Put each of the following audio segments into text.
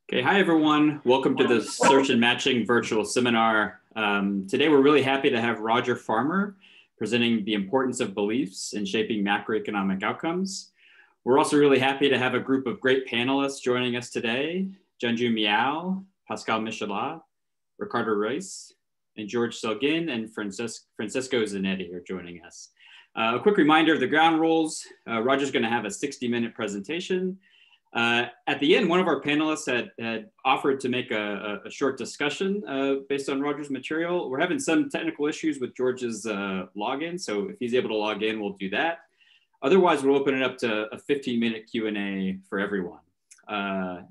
Okay, hi everyone. Welcome to the Search and Matching virtual seminar. Today we're really happy to have Roger Farmer presenting the importance of beliefs in shaping macroeconomic outcomes. We're also really happy to have a group of great panelists joining us today. Junju Miao, Pascal Michelat, Ricardo Reis, and George Selgin and Francisco Zanetti are joining us. A quick reminder of the ground rules. Roger's going to have a 60-minute presentation. At the end, one of our panelists had offered to make a short discussion based on Roger's material. We're having some technical issues with George's login, so if he's able to log in, we'll do that. Otherwise, we'll open it up to a 15-minute Q&A for everyone.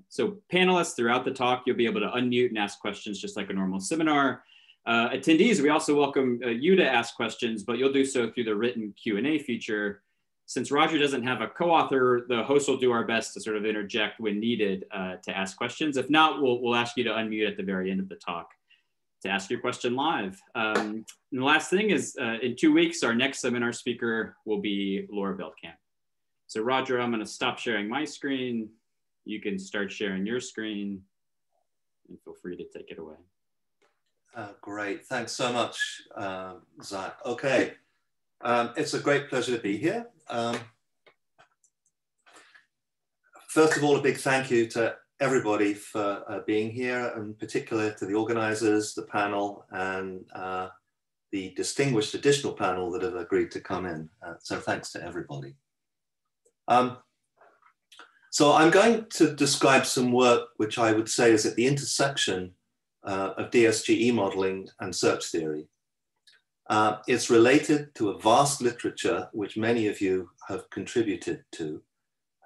So panelists, throughout the talk, you'll be able to unmute and ask questions just like a normal seminar. Attendees, we also welcome you to ask questions, but you'll do so through the written Q&A feature. Since Roger doesn't have a co-author, the host will do our best to sort of interject when needed to ask questions. If not, we'll ask you to unmute at the very end of the talk to ask your question live. And the last thing is, in 2 weeks, our next seminar speaker will be Laura Veldkamp. So Roger, I'm gonna stop sharing my screen. You can start sharing your screen and feel free to take it away. Great, thanks so much, Zach. Okay, it's a great pleasure to be here. First of all, a big thank you to everybody for being here, and in particular to the organizers, the panel, and the distinguished additional panel that have agreed to come in. So thanks to everybody. So I'm going to describe some work which I would say is at the intersection of DSGE modeling and search theory. It's related to a vast literature which many of you have contributed to.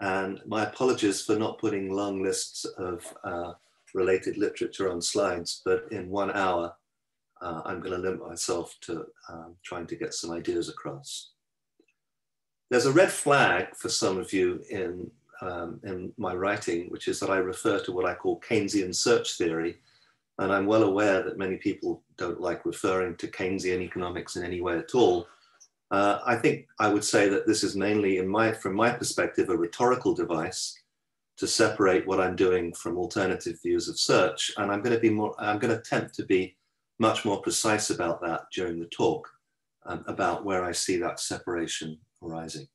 And my apologies for not putting long lists of related literature on slides, but in 1 hour, I'm going to limit myself to trying to get some ideas across. There's a red flag for some of you in my writing, which is that I refer to what I call Keynesian search theory. And I'm well aware that many people don't like referring to Keynesian economics in any way at all. I think I would say that this is mainly, from my perspective, a rhetorical device to separate what I'm doing from alternative views of search. And I'm going to attempt to be much more precise about that during the talk, about where I see that separation arising.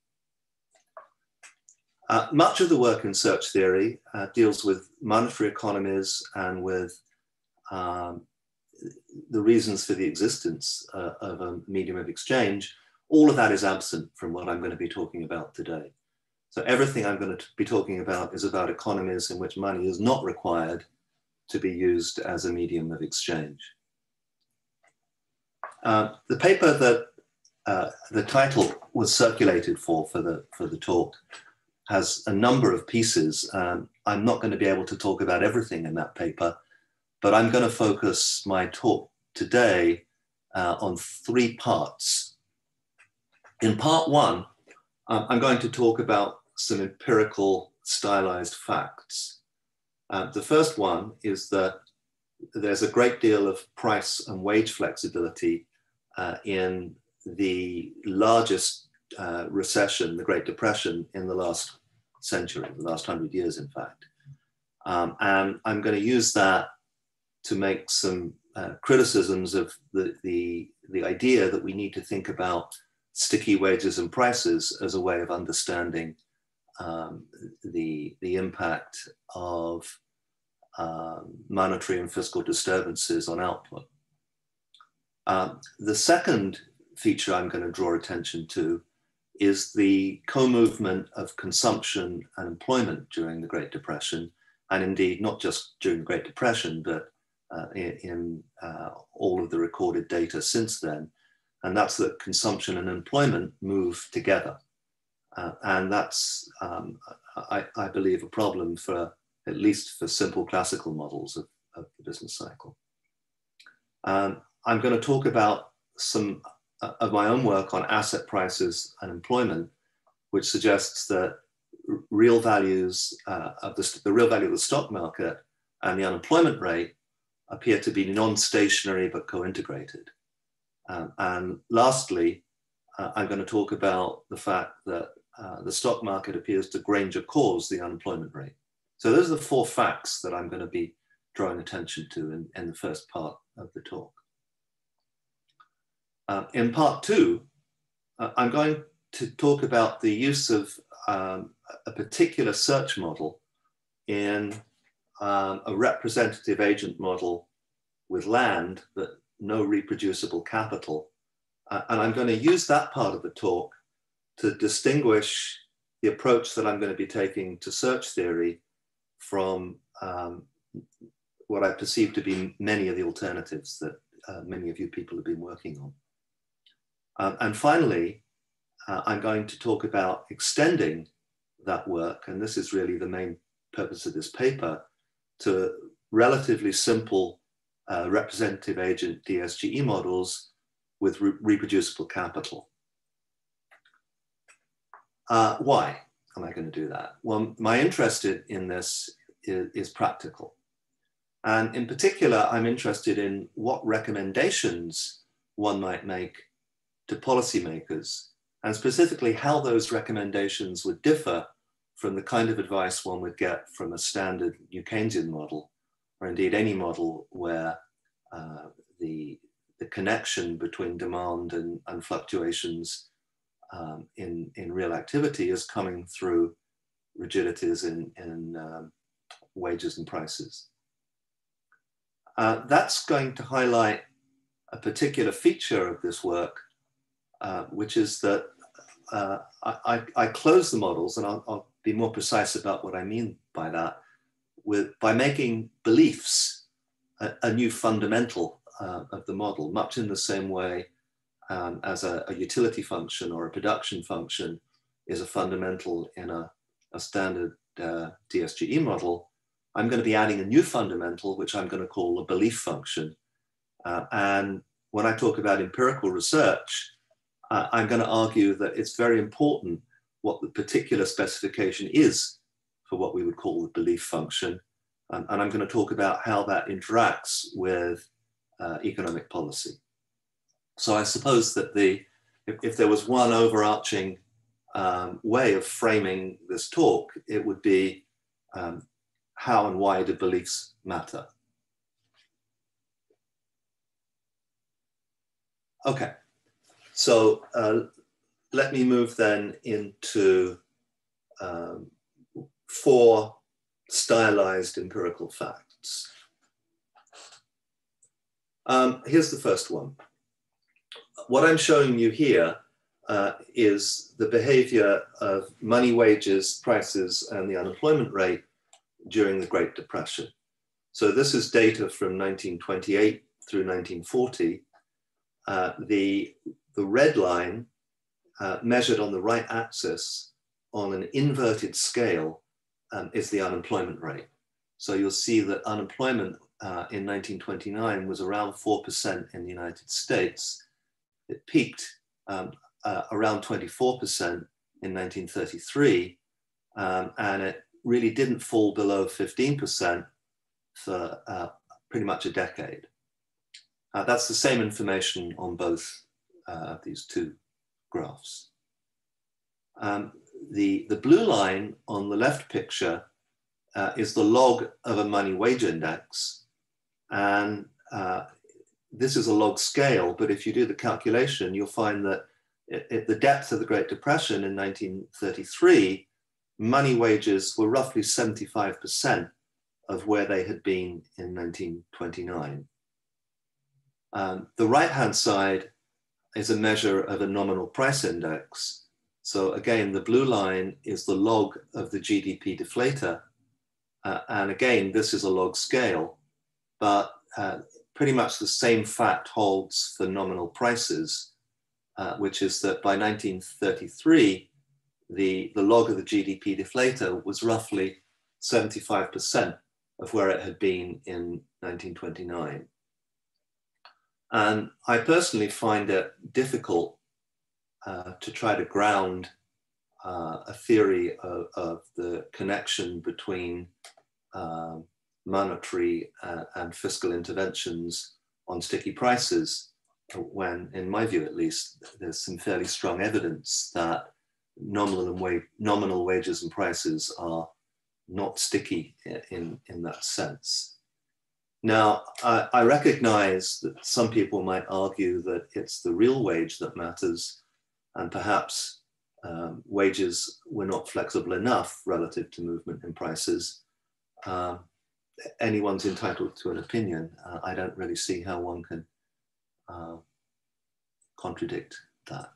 Much of the work in search theory deals with monetary economies and with the reasons for the existence of a medium of exchange. All of that is absent from what I'm going to be talking about today. So everything I'm going to be talking about is about economies in which money is not required to be used as a medium of exchange. The paper that the title was circulated for the talk has a number of pieces. I'm not going to be able to talk about everything in that paper, but I'm going to focus my talk today on 3 parts. In part 1, I'm going to talk about some empirical stylized facts. The first one is that there's a great deal of price and wage flexibility in the largest recession, the Great Depression, in the last century, the last 100 years, in fact. And I'm going to use that to make some criticisms of the idea that we need to think about sticky wages and prices as a way of understanding the impact of monetary and fiscal disturbances on output. The second feature I'm going to draw attention to is the co-movement of consumption and employment during the Great Depression, and indeed not just during the Great Depression, but in all of the recorded data since then. And that's that consumption and employment move together. And that's, I believe, a problem for, at least for simple classical models of the business cycle. I'm going to talk about some of my own work on asset prices and employment, which suggests that real values of the real value of the stock market and the unemployment rate appear to be non-stationary but co-integrated. And lastly, I'm going to talk about the fact that the stock market appears to Granger cause the unemployment rate. So those are the 4 facts that I'm going to be drawing attention to in the first part of the talk. In part 2, I'm going to talk about the use of a particular search model in a representative agent model with land, but no reproducible capital. And I'm going to use that part of the talk to distinguish the approach that I'm going to be taking to search theory from what I perceive to be many of the alternatives that many of you people have been working on. And finally, I'm going to talk about extending that work, and this is really the main purpose of this paper, to relatively simple representative agent DSGE models with reproducible capital. Why am I going to do that? Well, my interest in this is practical. And in particular, I'm interested in what recommendations one might make to policymakers, and specifically how those recommendations would differ from the kind of advice one would get from a standard New Keynesian model, or indeed any model where the connection between demand and fluctuations in real activity is coming through rigidities in wages and prices. That's going to highlight a particular feature of this work, which is that I close the models, and I'll be more precise about what I mean by that, by making beliefs a new fundamental of the model, much in the same way as a utility function or a production function is a fundamental in a standard DSGE model. I'm going to be adding a new fundamental, which I'm going to call a belief function. And when I talk about empirical research, I'm going to argue that it's very important what the particular specification is for what we would call the belief function. And I'm going to talk about how that interacts with economic policy. So I suppose that if there was one overarching way of framing this talk, it would be how and why do beliefs matter? Okay, so let me move then into 4 stylized empirical facts. Here's the first one. What I'm showing you here is the behavior of money, wages, prices, and the unemployment rate during the Great Depression. So this is data from 1928 through 1940. The red line measured on the right axis on an inverted scale is the unemployment rate. So you'll see that unemployment in 1929 was around 4% in the United States. It peaked around 24% in 1933, and it really didn't fall below 15% for pretty much a decade. That's the same information on both these 2 graphs. The blue line on the left picture is the log of a money wage index. And this is a log scale, but if you do the calculation, you'll find that at the depth of the Great Depression in 1933, money wages were roughly 75% of where they had been in 1929. The right-hand side is a measure of a nominal price index. So again, the blue line is the log of the GDP deflator. And again, this is a log scale, but pretty much the same fact holds for nominal prices, which is that by 1933, the log of the GDP deflator was roughly 75% of where it had been in 1929. And I personally find it difficult to try to ground a theory of the connection between monetary and fiscal interventions on sticky prices, when, in my view at least, there's some fairly strong evidence that nominal wages and prices are not sticky in that sense. Now, I recognize that some people might argue that it's the real wage that matters, and perhaps wages were not flexible enough relative to movement in prices. Anyone's entitled to an opinion. I don't really see how one can contradict that.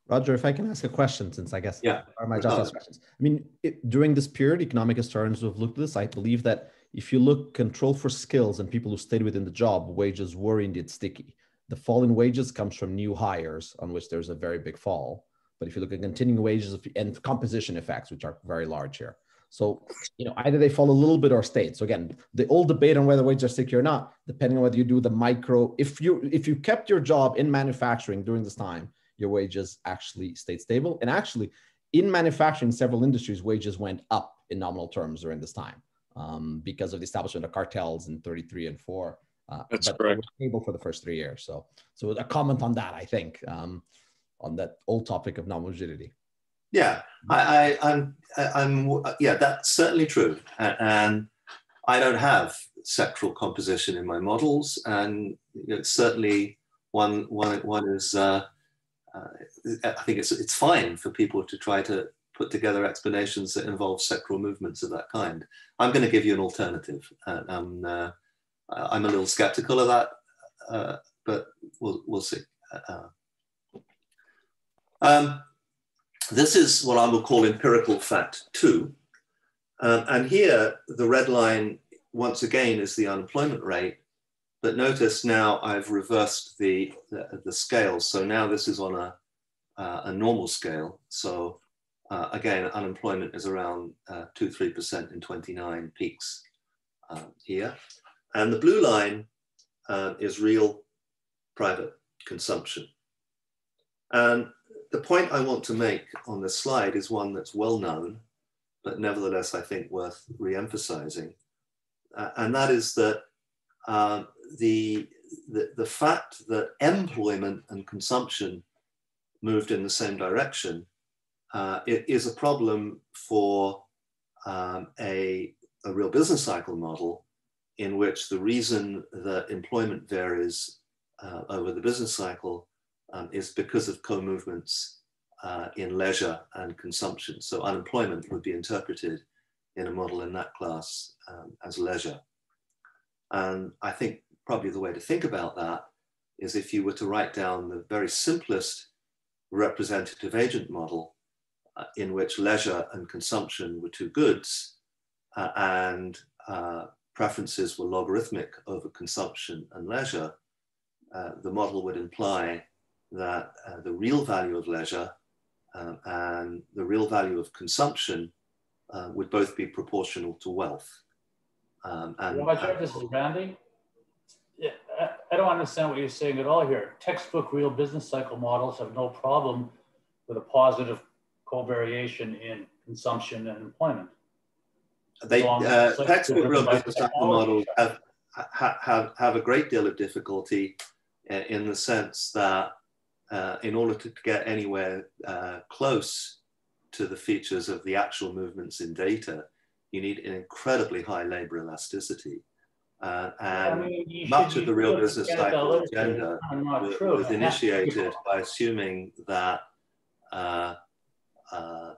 Roger, if I can ask a question, since I guess are my job to ask questions. I mean, during this period, economic historians who have looked at this, I believe that if you look control for skills and people who stayed within the job, wages were indeed sticky. The fall in wages comes from new hires, on which there's a very big fall. But if you look at continuing wages and composition effects, which are very large here. So, either they fall a little bit or stayed. So again, the old debate on whether wages are sticky or not, depending on whether you do the micro, if you kept your job in manufacturing during this time, your wages actually stayed stable. And actually, in manufacturing, several industries, wages went up in nominal terms during this time because of the establishment of cartels in 33 and 4. That's but correct. It was stable for the first 3 years. So a comment on that, I think, on that old topic of nominal rigidity. Yeah, yeah, that's certainly true. And I don't have sectoral composition in my models, and certainly one is. I think it's fine for people to try to put together explanations that involve sectoral movements of that kind. I'm going to give you an alternative. I'm a little skeptical of that, but we'll see. This is what I will call empirical fact 2. And here, the red line, once again, is the unemployment rate. But notice now I've reversed the scale. So now this is on a normal scale. So again, unemployment is around 2-3% in 29, peaks here. And the blue line is real private consumption. And the point I want to make on this slide is one that's well known, but nevertheless, I think worth re-emphasizing. And that is that the fact that employment and consumption moved in the same direction, it is a problem for a real business cycle model in which the reason that employment varies over the business cycle is because of co-movements in leisure and consumption. So unemployment would be interpreted in a model in that class as leisure. And I think probably the way to think about that is if you were to write down the very simplest representative agent model in which leisure and consumption were two goods and preferences were logarithmic over consumption and leisure, the model would imply that the real value of leisure and the real value of consumption would both be proportional to wealth. Roger, this is Randy. Yeah, I don't understand what you're saying at all here. Textbook real business cycle models have no problem with a positive covariation in consumption and employment. Textbook real business cycle models have a great deal of difficulty in the sense that in order to get anywhere close to the features of the actual movements in data, you need an incredibly high labor elasticity. Much of the real business cycle agenda was initiated by assuming that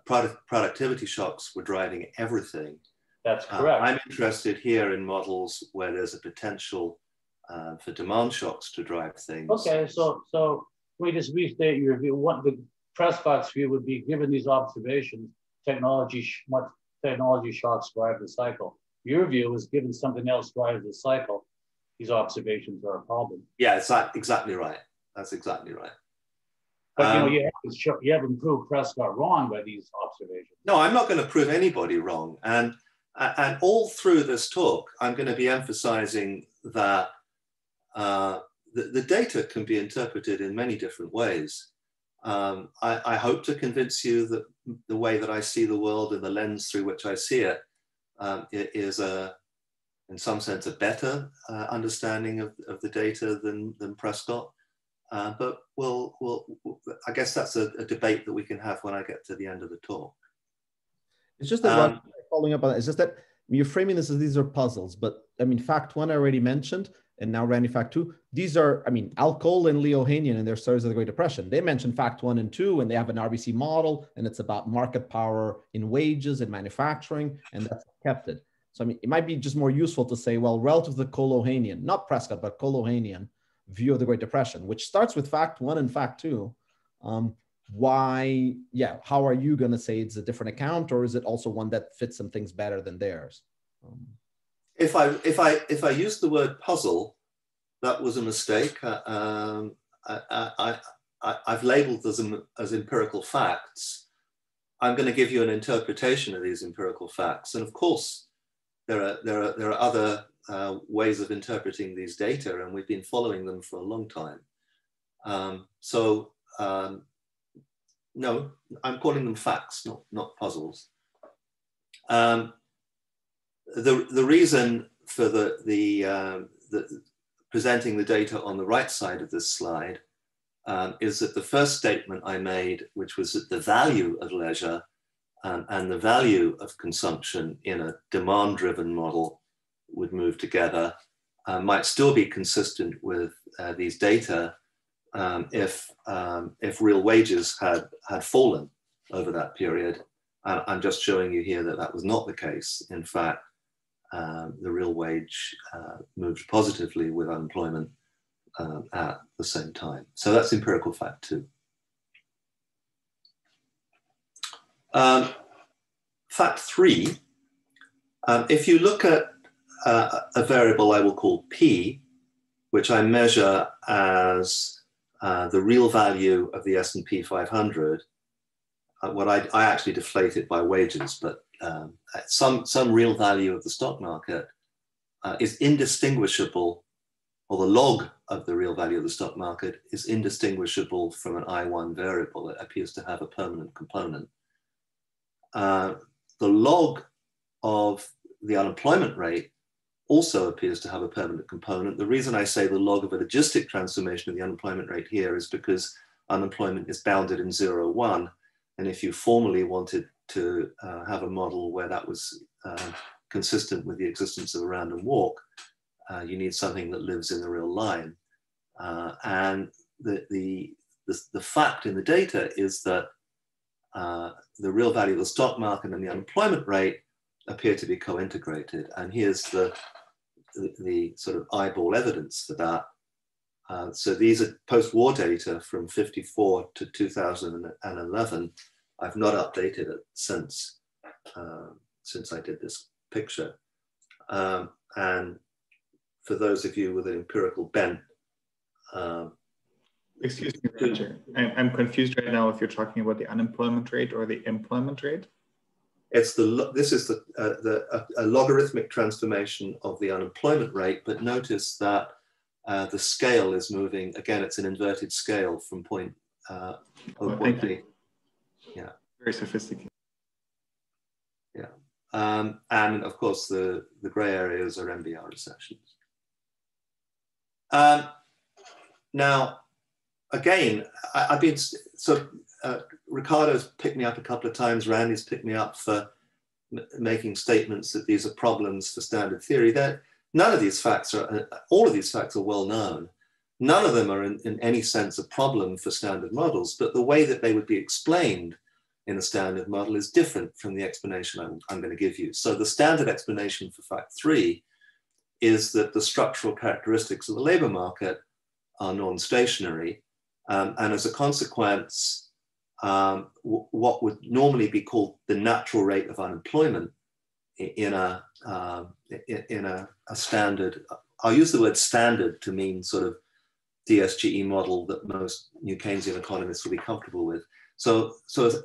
productivity shocks were driving everything. That's correct. I'm interested here in models where there's a potential for demand shocks to drive things. Okay, so we just restate your view. What the Prescott's view would be, given these observations, technology shocks drive the cycle. Your view is, given something else drives the cycle, these observations are a problem. Yeah, it's exactly right. That's exactly right. But you haven't proved Prescott wrong by these observations. No, I'm not going to prove anybody wrong. And all through this talk, I'm going to be emphasizing that the data can be interpreted in many different ways. I hope to convince you that the way that I see the world and the lens through which I see it is in some sense, a better understanding of the data than Prescott. But I guess that's a debate that we can have when I get to the end of the talk. It's just that following up on that. It's just that you're framing this as these are puzzles, but I mean, fact one I already mentioned, and now Randy, fact two. These are, I mean, Alcohol and Leo Hanian in their Stories of the Great Depression. They mentioned fact one and two, and they have an RBC model, and it's about market power in wages and manufacturing, and that's kept it. So, I mean, it might be just more useful to say, well, relative to the Colohanian, not Prescott, but Colohanian view of the Great Depression, which starts with fact one and fact two. Why, yeah, how are you going to say it's a different account, or is it also one that fits some things better than theirs? If I use the word puzzle, that was a mistake. I've labeled them as empirical facts. I'm going to give you an interpretation of these empirical facts, and of course, there are other ways of interpreting these data, and we've been following them for a long time. No, I'm calling them facts, not puzzles. The reason for the presenting the data on the right side of this slide is that the first statement I made, which was that the value of leisure and the value of consumption in a demand-driven model would move together, might still be consistent with these data if real wages had fallen over that period. I'm just showing you here that that was not the case. In fact, the real wage moved positively with unemployment at the same time. So that's empirical fact two. Fact three, if you look at a variable I will call P, which I measure as the real value of the S&P 500, what I actually deflate it by wages, but some real value of the stock market is indistinguishable, or the log of the real value of the stock market is indistinguishable from an I1 variable. It appears to have a permanent component. The log of the unemployment rate also appears to have a permanent component. The reason I say the log of a logistic transformation of the unemployment rate here is because unemployment is bounded in 0, 1. And if you formally wanted to have a model where that was consistent with the existence of a random walk, you need something that lives in the real line. And the fact in the data is that the real value of the stock market and the unemployment rate appear to be co-integrated. And here's the sort of eyeball evidence for that. So these are post-war data from 54 to 2011. I've not updated it since I did this picture. And for those of you with an empirical bent, excuse me, teacher. I'm confused right now if you're talking about the unemployment rate or the employment rate. This is a logarithmic transformation of the unemployment rate, but notice that the scale is moving. Again, it's an inverted scale from point thank you. Yeah. Very sophisticated. Yeah. And of course, the gray areas are MBR recessions. Now, again, I've been Ricardo's picked me up a couple of times. Randy's picked me up for making statements that these are problems for standard theory. None of these facts are, all of these facts are well known. None of them are in any sense a problem for standard models, but the way that they would be explained in a standard model is different from the explanation I'm going to give you. So the standard explanation for fact three is that the structural characteristics of the labor market are non-stationary. And as a consequence, what would normally be called the natural rate of unemployment in a standard, I'll use the word standard to mean sort of DSGE model that most new Keynesian economists will be comfortable with. So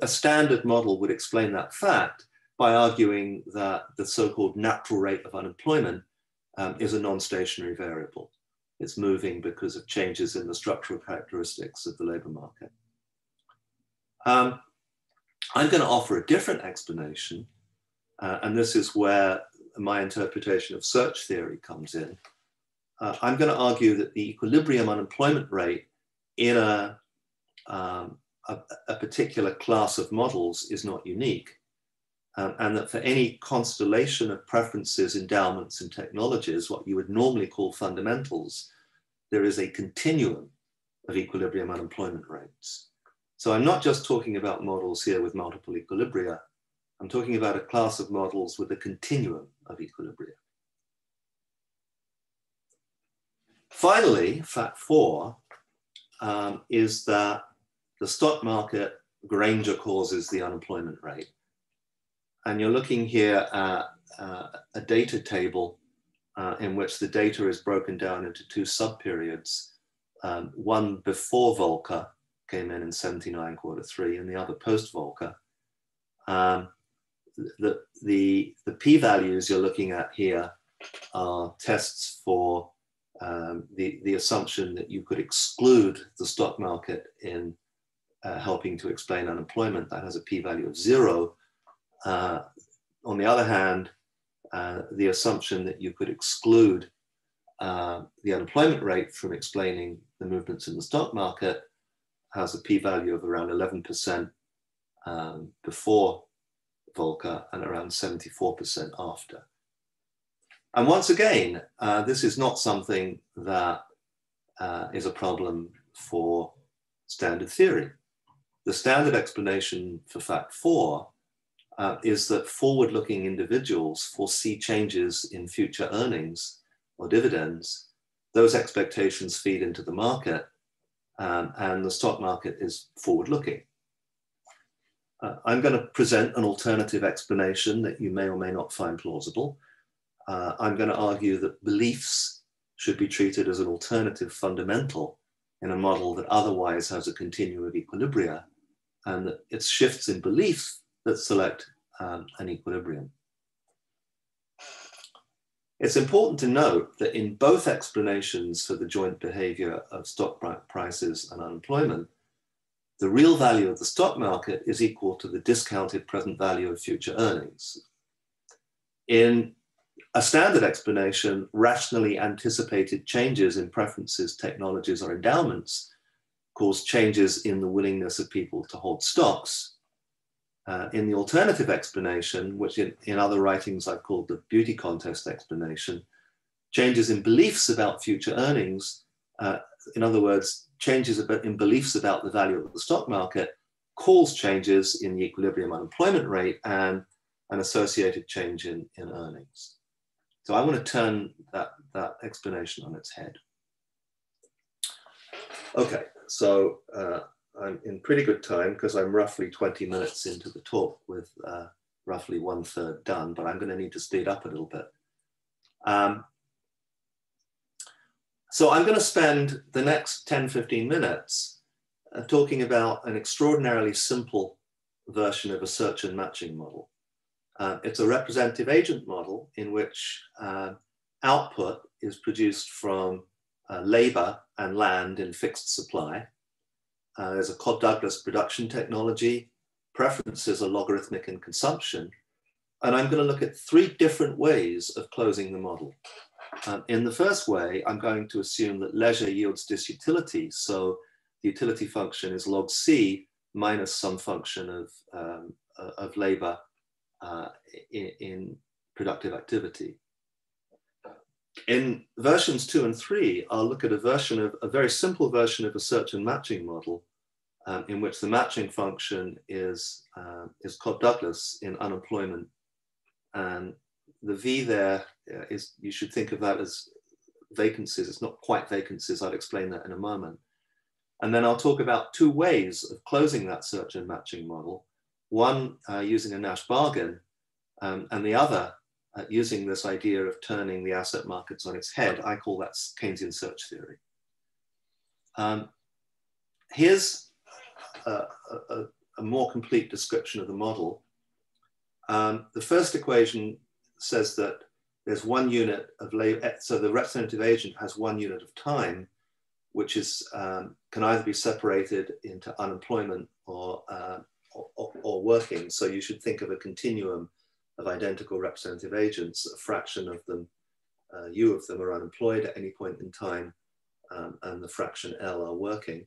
a standard model would explain that fact by arguing that the so-called natural rate of unemployment is a non-stationary variable. It's moving because of changes in the structural characteristics of the labor market. I'm going to offer a different explanation, and this is where my interpretation of search theory comes in. I'm going to argue that the equilibrium unemployment rate in a particular class of models is not unique. and that for any constellation of preferences, endowments, and technologies, what you would normally call fundamentals, there is a continuum of equilibrium unemployment rates. So I'm not just talking about models here with multiple equilibria. I'm talking about a class of models with a continuum of equilibria. Finally, fact 4 is that the stock market Granger causes the unemployment rate. And you're looking here at a data table in which the data is broken down into 2 subperiods. One before Volcker came in 79 Q3, and the other post Volcker. The p-values you're looking at here are tests for the assumption that you could exclude the stock market in helping to explain unemployment. That has a p-value of 0. On the other hand, the assumption that you could exclude the unemployment rate from explaining the movements in the stock market has a p-value of around 11% before Volcker and around 74% after. And once again, this is not something that is a problem for standard theory. The standard explanation for fact 4 is that forward-looking individuals foresee changes in future earnings or dividends. Those expectations feed into the market, and the stock market is forward-looking. I'm going to present an alternative explanation that you may or may not find plausible. I'm going to argue that beliefs should be treated as an alternative fundamental in a model that otherwise has a continuum of equilibria, and that it's shifts in belief that select an equilibrium. It's important to note that in both explanations for the joint behavior of stock prices and unemployment, the real value of the stock market is equal to the discounted present value of future earnings. In a standard explanation, rationally anticipated changes in preferences, technologies, or endowments cause changes in the willingness of people to hold stocks. In the alternative explanation, which in other writings I've called the beauty contest explanation, changes in beliefs about future earnings, in other words, changes in beliefs about the value of the stock market, cause changes in the equilibrium unemployment rate and an associated change in earnings. So I want to turn that explanation on its head. Okay, so I'm in pretty good time because I'm roughly 20 minutes into the talk with roughly 1/3 done, but I'm going to need to speed up a little bit. So I'm going to spend the next 10, 15 minutes talking about an extraordinarily simple version of a search and matching model. It's a representative agent model in which output is produced from labor and land in fixed supply. There's a Cobb-Douglas production technology. Preferences are logarithmic in consumption. And I'm going to look at 3 different ways of closing the model. In the first way, I'm going to assume that leisure yields disutility. So the utility function is log C minus some function of labor in productive activity. In versions 2 and 3, I'll look at a very simple version of a search and matching model in which the matching function is Cobb-Douglas in unemployment. And the V there is, you should think of that as vacancies. It's not quite vacancies. I'll explain that in a moment. And then I'll talk about 2 ways of closing that search and matching model. One using a Nash bargain, and the other using this idea of turning the asset markets on its head. I call that Keynesian search theory. Here's a more complete description of the model. The first equation says that there's 1 unit of labor, so the representative agent has 1 unit of time, which is can either be separated into unemployment or working. So you should think of a continuum of identical representative agents. A fraction of them, U of them, are unemployed at any point in time, and the fraction L are working.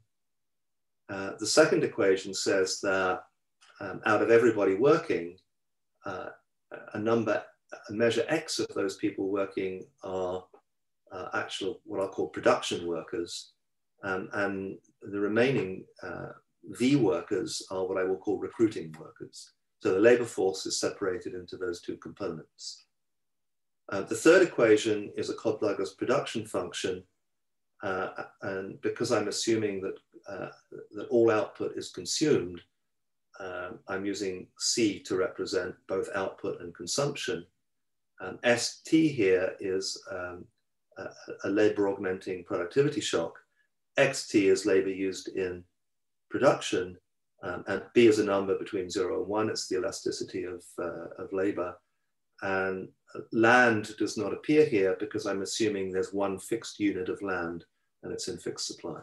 The second equation says that out of everybody working, a measure X of those people working are actual, what I'll call production workers, and the remaining V workers are what I will call recruiting workers. So the labor force is separated into those two components. The third equation is a Codd-Douglas production function, and because I'm assuming that, that all output is consumed, I'm using C to represent both output and consumption. ST here is a labor augmenting productivity shock. XT is labor used in production, and B is a number between 0 and 1. It's the elasticity of labor. And land does not appear here because I'm assuming there's one fixed unit of land and it's in fixed supply.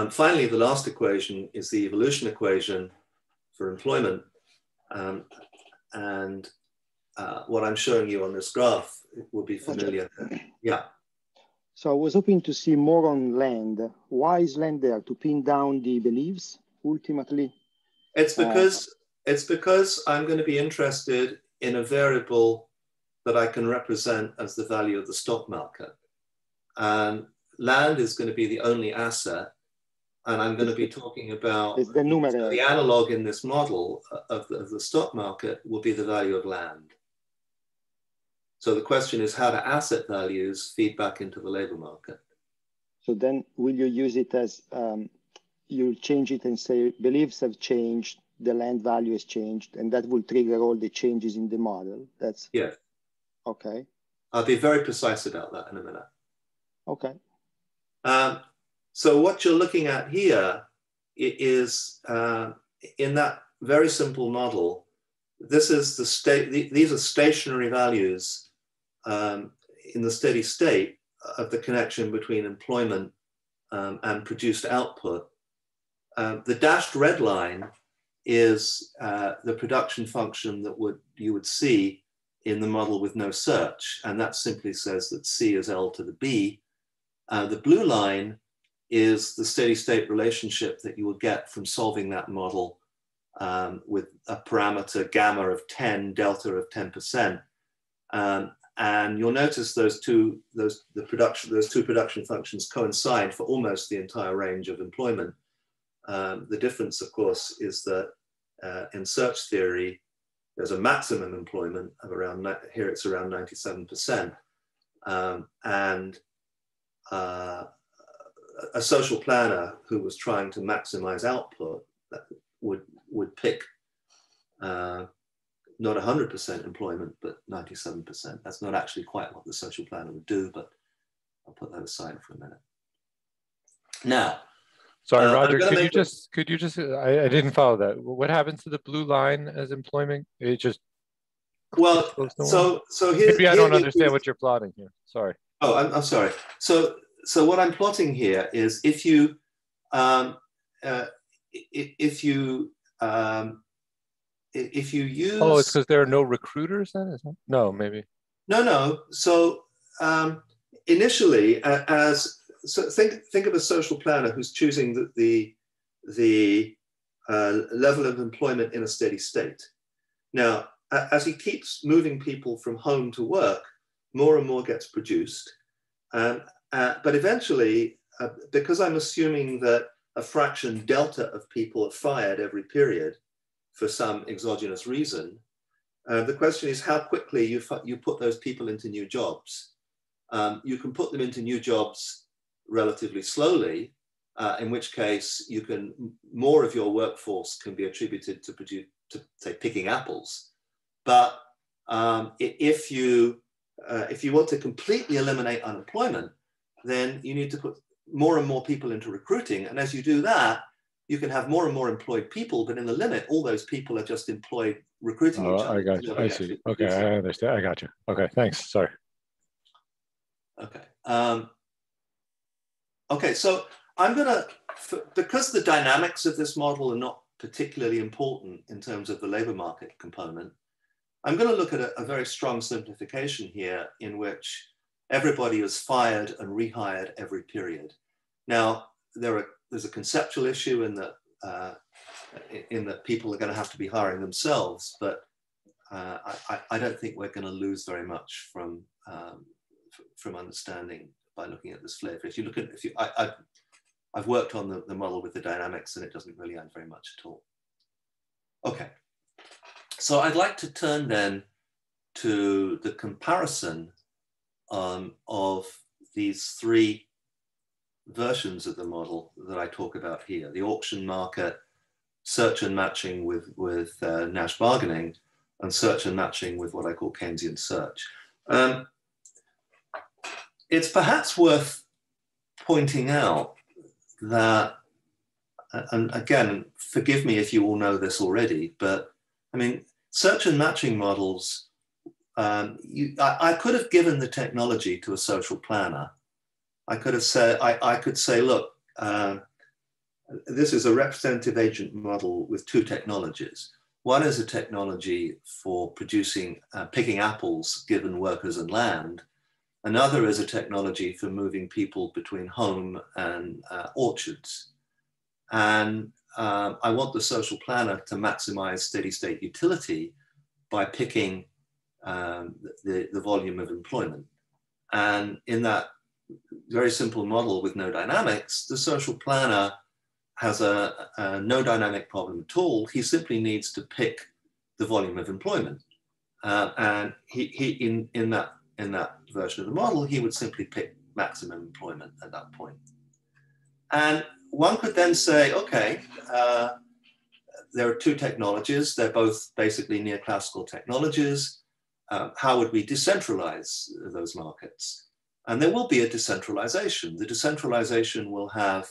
Finally, the last equation is the evolution equation for employment. What I'm showing you on this graph will be familiar. Yeah. So I was hoping to see more on land. Why is land there? To pin down the beliefs, ultimately? It's because I'm going to be interested in a variable that I can represent as the value of the stock market. And land is going to be the only asset. And I'm going to be talking about the numerator. The analog in this model of the stock market will be the value of land. So the question is how do asset values feed back into the labor market? So then will you use it as, you change it and say beliefs have changed, the land value has changed, and that will trigger all the changes in the model? That's yeah. Okay. I'll be very precise about that in a minute. Okay. So what you're looking at here is in that very simple model, this is the state, these are stationary values in the steady state of the connection between employment and produced output. The dashed red line is the production function that you would see in the model with no search, and that simply says that C is L to the B. The blue line is the steady state relationship that you will get from solving that model with a parameter gamma of 10, delta of 10%. And you'll notice those two production functions coincide for almost the entire range of employment. The difference, of course, is that in search theory, there's a maximum employment of around, here it's around 97%. A social planner who was trying to maximize output would pick not 100% employment, but 97%. That's not actually quite what the social planner would do, but I'll put that aside for a minute. Now, sorry, Roger, could you just, I didn't follow that. What happens to the blue line as employment? It just, well, so here, maybe I don't understand what you're plotting here. Sorry. Oh, I'm sorry. So what I'm plotting here is if you use, oh, it's because there are no recruiters then? No, maybe. No. So initially, so think of a social planner who's choosing the level of employment in a steady state. Now, as he keeps moving people from home to work, more and more gets produced. But eventually, because I'm assuming that a fraction delta of people are fired every period for some exogenous reason, the question is how quickly you put those people into new jobs. You can put them into new jobs relatively slowly, in which case more of your workforce can be attributed to say picking apples. But if you want to completely eliminate unemployment, then you need to put more and more people into recruiting. And as you do that, you can have more and more employed people, but in the limit, all those people are just employed recruiting each other. I got you. I see. Okay, I understand. I got you. Okay, thanks. Sorry. Okay. Okay, so I'm gonna, because the dynamics of this model are not particularly important in terms of the labor market component, I'm going to look at a very strong simplification here in which everybody is fired and rehired every period. Now, there's a conceptual issue in that in that people are going to have to be hiring themselves, but I don't think we're going to lose very much from understanding by looking at this flavor. If you look at, I've worked on the model with the dynamics, and it doesn't really add very much at all. Okay, so I'd like to turn then to the comparison of these three versions of the model that I talk about here: the auction market, search and matching with Nash bargaining, and search and matching with what I call Keynesian search. It's perhaps worth pointing out that, and again, forgive me if you all know this already, but I mean, search and matching models, I could have given the technology to a social planner. I could have said, I could say, look, this is a representative agent model with two technologies. One is a technology for producing, picking apples given workers and land. Another is a technology for moving people between home and orchards. And I want the social planner to maximize steady state utility by picking the volume of employment. And in that very simple model with no dynamics, the social planner has a no dynamic problem at all. He simply needs to pick the volume of employment. And in that version of the model, he would simply pick maximum employment at that point. And one could then say, okay, there are two technologies. They're both basically neoclassical technologies. How would we decentralize those markets? And there will be a decentralization. The decentralization will have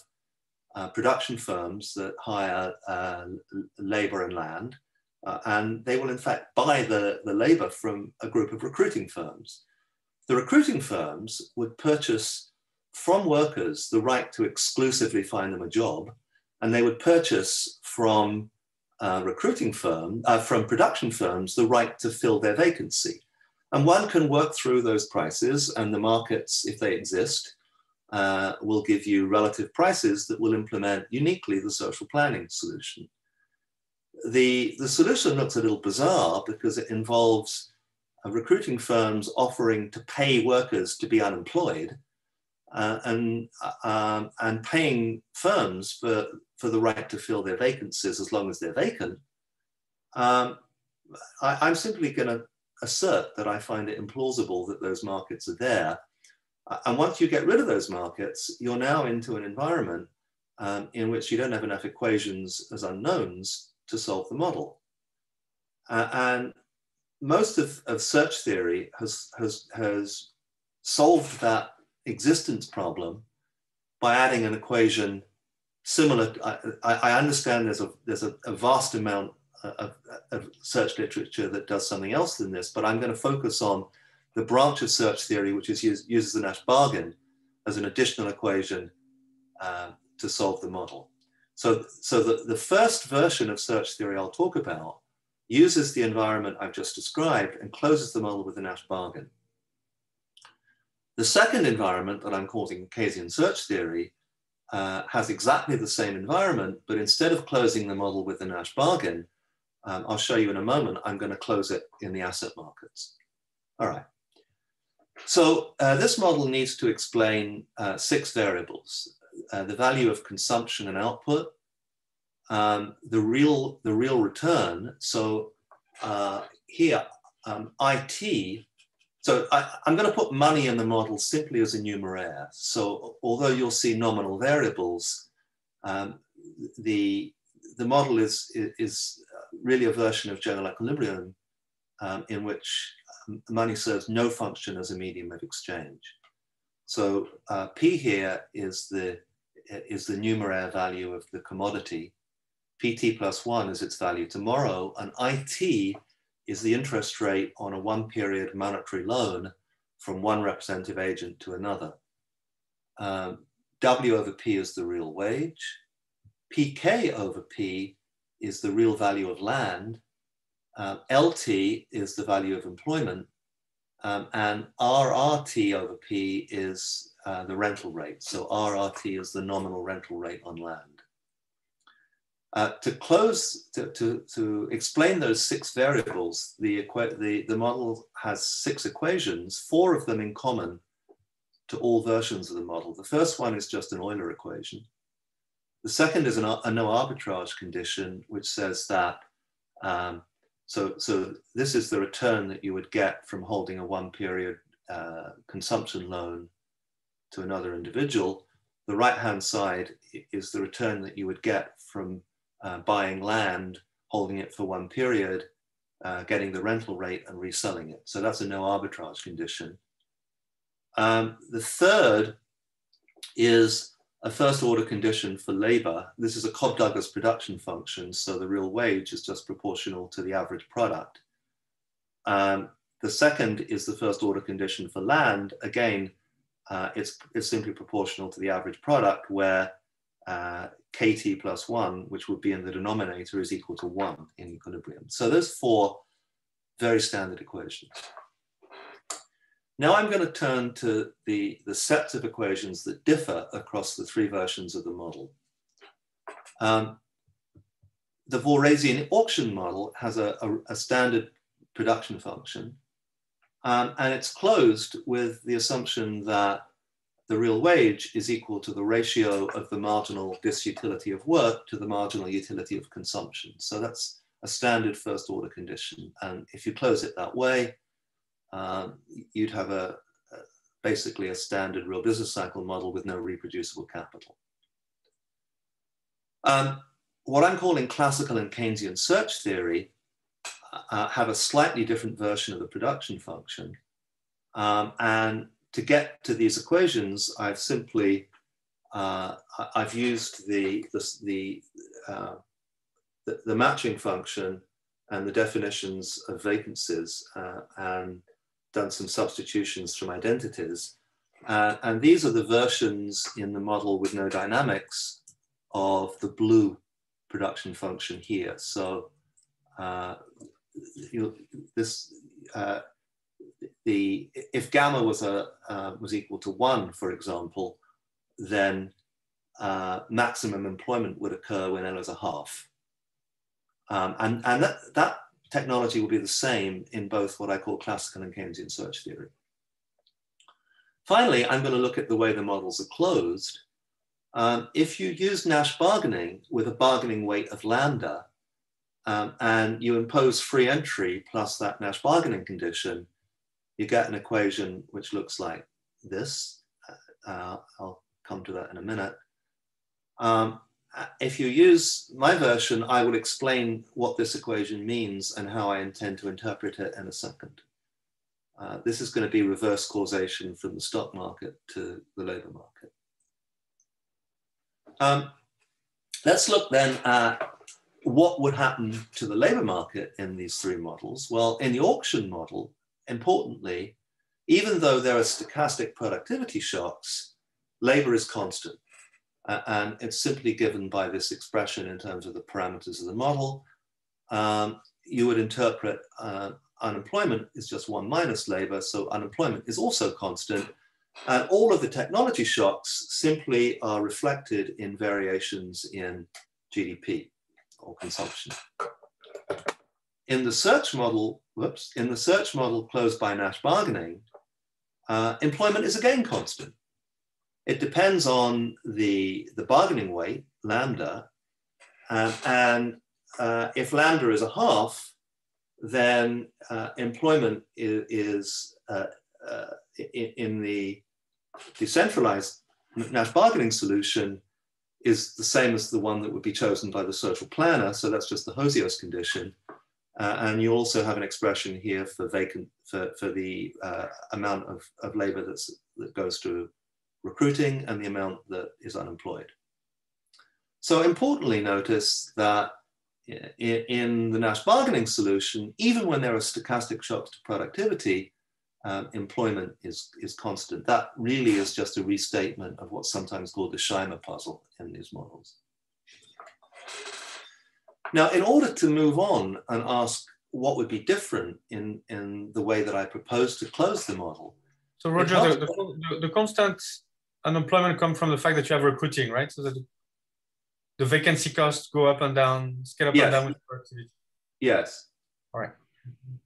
production firms that hire labor and land, and they will in fact buy the labor from a group of recruiting firms. The recruiting firms would purchase from workers the right to exclusively find them a job, and they would purchase from production firms the right to fill their vacancy. And one can work through those prices, and the markets, if they exist, will give you relative prices that will implement uniquely the social planning solution. The solution looks a little bizarre because it involves recruiting firms offering to pay workers to be unemployed and paying firms for the right to fill their vacancies as long as they're vacant. I'm simply going to assert that I find it implausible that those markets are there. And once you get rid of those markets, you're now into an environment in which you don't have enough equations as unknowns to solve the model. And most of search theory has solved that existence problem by adding an equation similar. I understand there's a vast amount of search literature that does something else than this, but I'm going to focus on the branch of search theory which uses the Nash bargain as an additional equation to solve the model. So the first version of search theory I'll talk about uses the environment I've just described and closes the model with the Nash bargain. The second environment that I'm calling Keynesian search theory has exactly the same environment, but instead of closing the model with the Nash bargain, I'll show you in a moment, I'm going to close it in the asset markets. All right. So this model needs to explain 6 variables: the value of consumption and output, the real return. So here, IT. So I'm going to put money in the model simply as a numeraire. So although you'll see nominal variables, the model is really a version of general equilibrium in which money serves no function as a medium of exchange. So P here is the numeraire value of the commodity. PT plus 1 is its value tomorrow, and IT is the interest rate on a one-period monetary loan from one representative agent to another. W over P is the real wage. PK over P is the real value of land. LT is the value of employment. And RRT over P is the rental rate. So RRT is the nominal rental rate on land. To explain those 6 variables, the model has 6 equations, 4 of them in common to all versions of the model. The first one is just an Euler equation. The second is a no arbitrage condition, which says that, so this is the return that you would get from holding a 1-period consumption loan to another individual. The right-hand side is the return that you would get from buying land, holding it for 1 period, getting the rental rate and reselling it. So that's a no arbitrage condition. The third is a first order condition for labor. This is a Cobb-Douglas production function, so the real wage is just proportional to the average product. The second is the first order condition for land. Again, it's simply proportional to the average product, where KT plus 1, which would be in the denominator, is equal to 1 in equilibrium. So there's 4 very standard equations. Now I'm going to turn to the sets of equations that differ across the 3 versions of the model. The Vorasian auction model has a standard production function, and it's closed with the assumption that the real wage is equal to the ratio of the marginal disutility of work to the marginal utility of consumption. So that's a standard first order condition. And if you close it that way, you'd have basically a standard real business cycle model with no reproducible capital. What I'm calling classical and Keynesian search theory have a slightly different version of the production function. And to get to these equations, I've simply I've used the matching function and the definitions of vacancies and done some substitutions from identities. And these are the versions in the model with no dynamics of the blue production function here. So if gamma was equal to 1, for example, then maximum employment would occur when L is a half. And that technology will be the same in both what I call classical and Keynesian search theory. Finally, I'm going to look at the way the models are closed. If you use Nash bargaining with a bargaining weight of lambda, and you impose free entry plus that Nash bargaining condition, you get an equation which looks like this. I'll come to that in a minute. If you use my version, I will explain what this equation means and how I intend to interpret it in a second. This is going to be reverse causation from the stock market to the labor market. Let's look then at what would happen to the labor market in these 3 models. Well, in the auction model, importantly, even though there are stochastic productivity shocks, labor is constant. And it's simply given by this expression in terms of the parameters of the model. You would interpret unemployment is just 1 minus labor, so unemployment is also constant. And all of the technology shocks simply are reflected in variations in GDP or consumption. In the search model, closed by Nash bargaining, employment is again constant. It depends on the bargaining weight, lambda, and if lambda is a half, then employment is in the decentralized Nash bargaining solution is the same as the one that would be chosen by the social planner. So that's just the Hosios condition. And you also have an expression here for the amount of labor that goes to recruiting and the amount that is unemployed. So importantly, notice that in the Nash bargaining solution, even when there are stochastic shocks to productivity, employment is constant. That really is just a restatement of what's sometimes called the Scheimer puzzle in these models. Now, in order to move on and ask what would be different in the way that I propose to close the model. So Roger, the constant unemployment comes from the fact that you have recruiting, right? So that the vacancy costs go up and down, scale up and down with productivity. Yes. All right.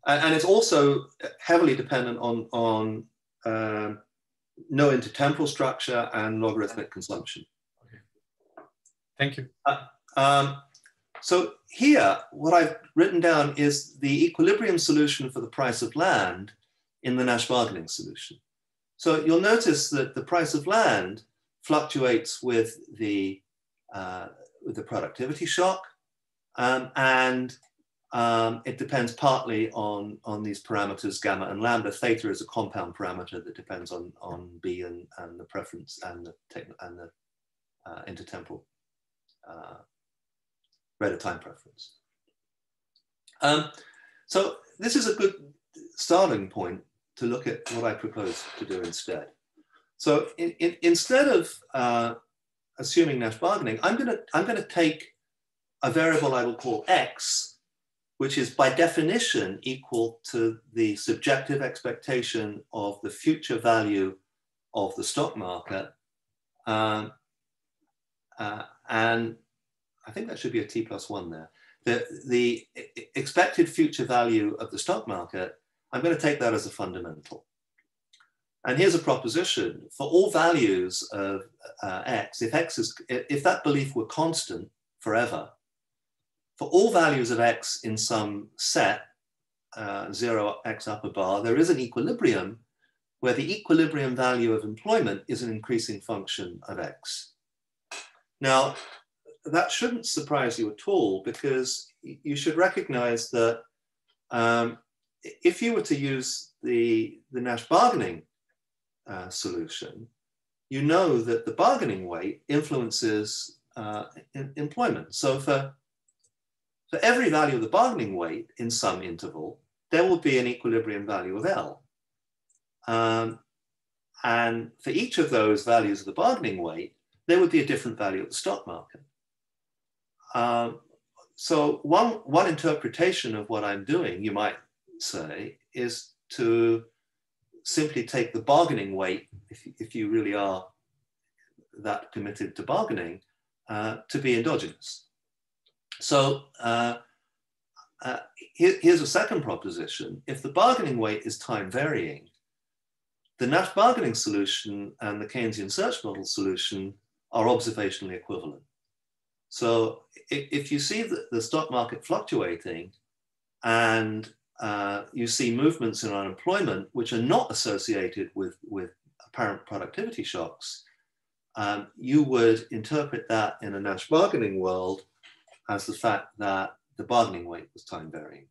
And it's also heavily dependent on no intertemporal structure and logarithmic consumption. Okay. Thank you. So here, what I've written down is the equilibrium solution for the price of land in the Nash bargaining solution. So you'll notice that the price of land fluctuates with the productivity shock, and it depends partly on these parameters gamma and lambda. Theta is a compound parameter that depends on B and the preference and the intertemporal rate of time preference. So this is a good starting point to look at what I propose to do instead. So instead of assuming Nash bargaining, I'm going to take a variable I will call x, which is by definition equal to the subjective expectation of the future value of the stock market. And I think that should be a t+1 there. The expected future value of the stock market, I'm going to take that as a fundamental. And here's a proposition: for all values of x, if that belief were constant forever, for all values of x in some set, 0x upper bar, there is an equilibrium where the equilibrium value of employment is an increasing function of x. Now, that shouldn't surprise you at all, because you should recognize that if you were to use the Nash bargaining solution, you know that the bargaining weight influences employment. So for every value of the bargaining weight in some interval, there will be an equilibrium value of L. And for each of those values of the bargaining weight, there would be a different value of the stock market. So one interpretation of what I'm doing, you might say, is to simply take the bargaining weight, if you really are that committed to bargaining, to be endogenous. So here's a second proposition. If the bargaining weight is time varying, the Nash bargaining solution and the Keynesian search model solution are observationally equivalent. So if you see the stock market fluctuating and you see movements in unemployment which are not associated with apparent productivity shocks, you would interpret that in a Nash bargaining world as the fact that the bargaining weight was time varying.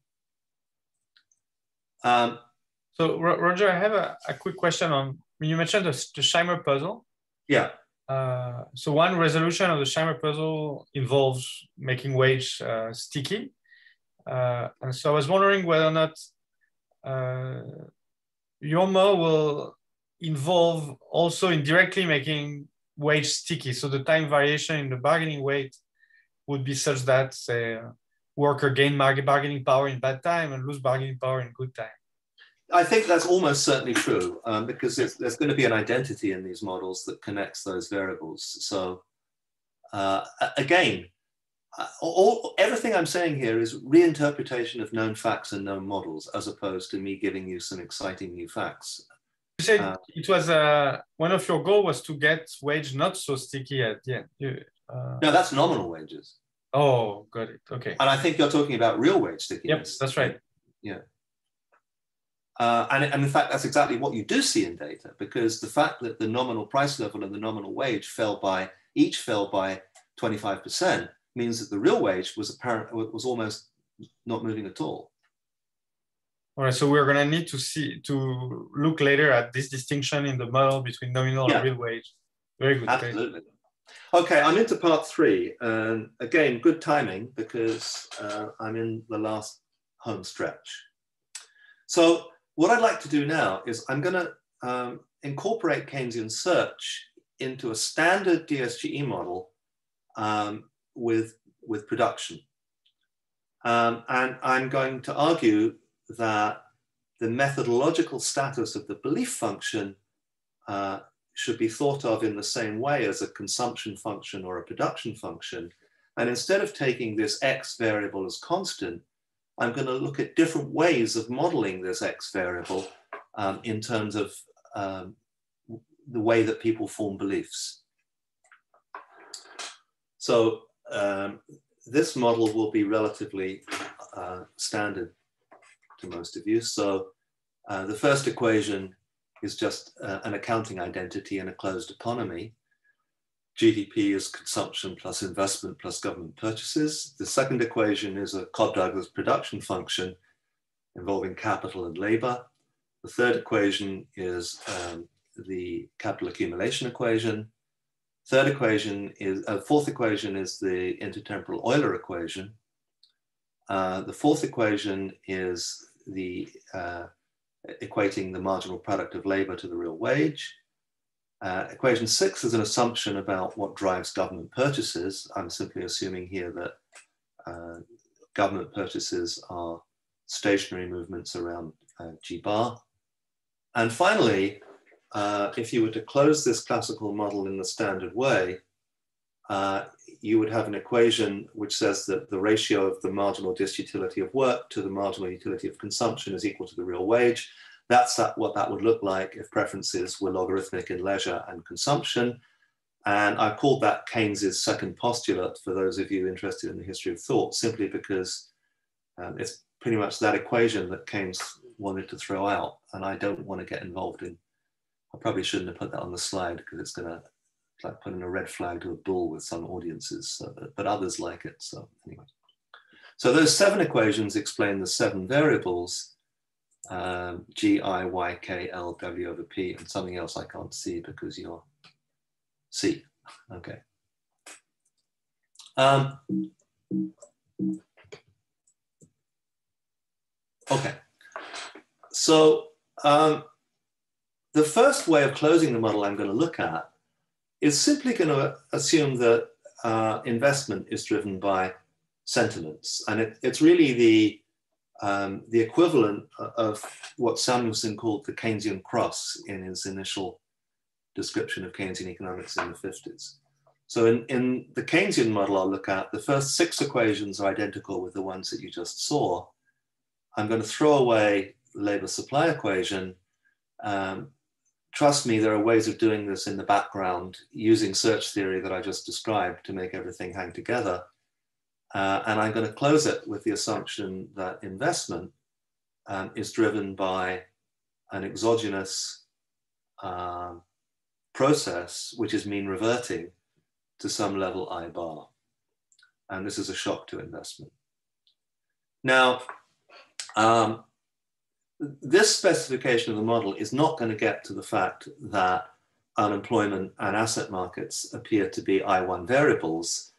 So Roger, I have a quick question on, when you mentioned the Scheimer puzzle. Yeah. So one resolution of the Scheimer puzzle involves making wage sticky. And so I was wondering whether or not your model will involve also indirectly making wage sticky. So the time variation in the bargaining weight would be such that, say, worker gain bargaining power in bad time and lose bargaining power in good time. I think that's almost certainly true, because there's going to be an identity in these models that connects those variables. So again, everything I'm saying here is reinterpretation of known facts and known models, as opposed to me giving you some exciting new facts. You said it was one of your goals was to get wage not so sticky at the end. No, that's nominal wages. Oh, got it. Okay. And I think you're talking about real wage stickiness. Yep, that's right. Yeah. And in fact, that's exactly what you do see in data, because the fact that the nominal price level and the nominal wage each fell by 25% means that the real wage was almost not moving at all. All right, so we're going to need to look later at this distinction in the model between nominal and real wage. Very good. Absolutely. Okay, I'm into part 3, and again, good timing, because I'm in the last home stretch. So what I'd like to do now is I'm going to incorporate Keynesian search into a standard DSGE model with production. And I'm going to argue that the methodological status of the belief function should be thought of in the same way as a consumption function or a production function, And instead of taking this X variable as constant, I'm going to look at different ways of modeling this X variable in terms of the way that people form beliefs. So this model will be relatively standard to most of you. So the first equation is just an accounting identity in a closed economy. GDP is consumption plus investment plus government purchases. The second equation is a Cobb-Douglas production function involving capital and labor. The third equation is the capital accumulation equation. Fourth equation is the intertemporal Euler equation. The fourth equation is the equating the marginal product of labor to the real wage. Equation 6 is an assumption about what drives government purchases. I'm simply assuming here that government purchases are stationary movements around G bar. And finally, if you were to close this classical model in the standard way, you would have an equation which says that the ratio of the marginal disutility of work to the marginal utility of consumption is equal to the real wage. That's what that would look like if preferences were logarithmic in leisure and consumption. And I called that Keynes's second postulate for those of you interested in the history of thought, simply because it's pretty much that equation that Keynes wanted to throw out. And I don't want to get involved in, I probably shouldn't have put that on the slide because it's going to like putting a red flag to a bull with some audiences, so, but others like it. So anyway, so those 7 equations explain the 7 variables, G, I, Y, K, L, W over P, and something else I can't see because you're C. Okay. Okay. So the first way of closing the model I'm going to look at is simply going to assume that investment is driven by sentiments. And it's really the equivalent of what Samuelson called the Keynesian cross in his initial description of Keynesian economics in the 50s. So in the Keynesian model I'll look at, the first 6 equations are identical with the ones that you just saw. I'm going to throw away the labor supply equation. Trust me, there are ways of doing this in the background using search theory that I just described to make everything hang together. And I'm going to close it with the assumption that investment is driven by an exogenous process, which is mean reverting to some level I bar. And this is a shock to investment. Now, this specification of the model is not going to get to the fact that unemployment and asset markets appear to be I1 variables.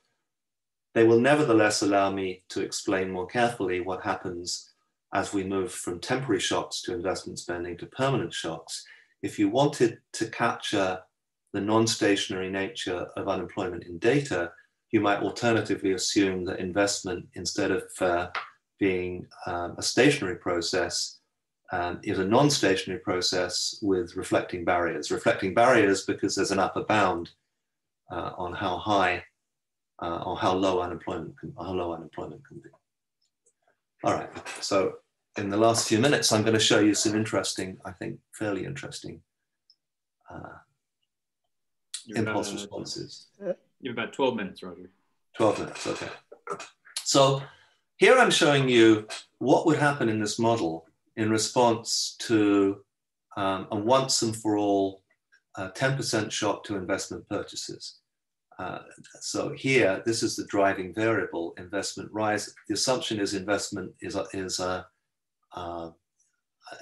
They will nevertheless allow me to explain more carefully what happens as we move from temporary shocks to investment spending to permanent shocks. If you wanted to capture the non-stationary nature of unemployment in data, you might alternatively assume that investment, instead of being a stationary process, is a non-stationary process with reflecting barriers. Reflecting barriers because there's an upper bound on how high or how low unemployment can be. All right, so in the last few minutes, I'm going to show you some interesting, I think, fairly interesting impulse responses. You have about 12 minutes, Roger. 12 minutes, okay. So here I'm showing you what would happen in this model in response to a once and for all 10% shock to investment purchases. So here, this is the driving variable, investment rise. The assumption is investment is an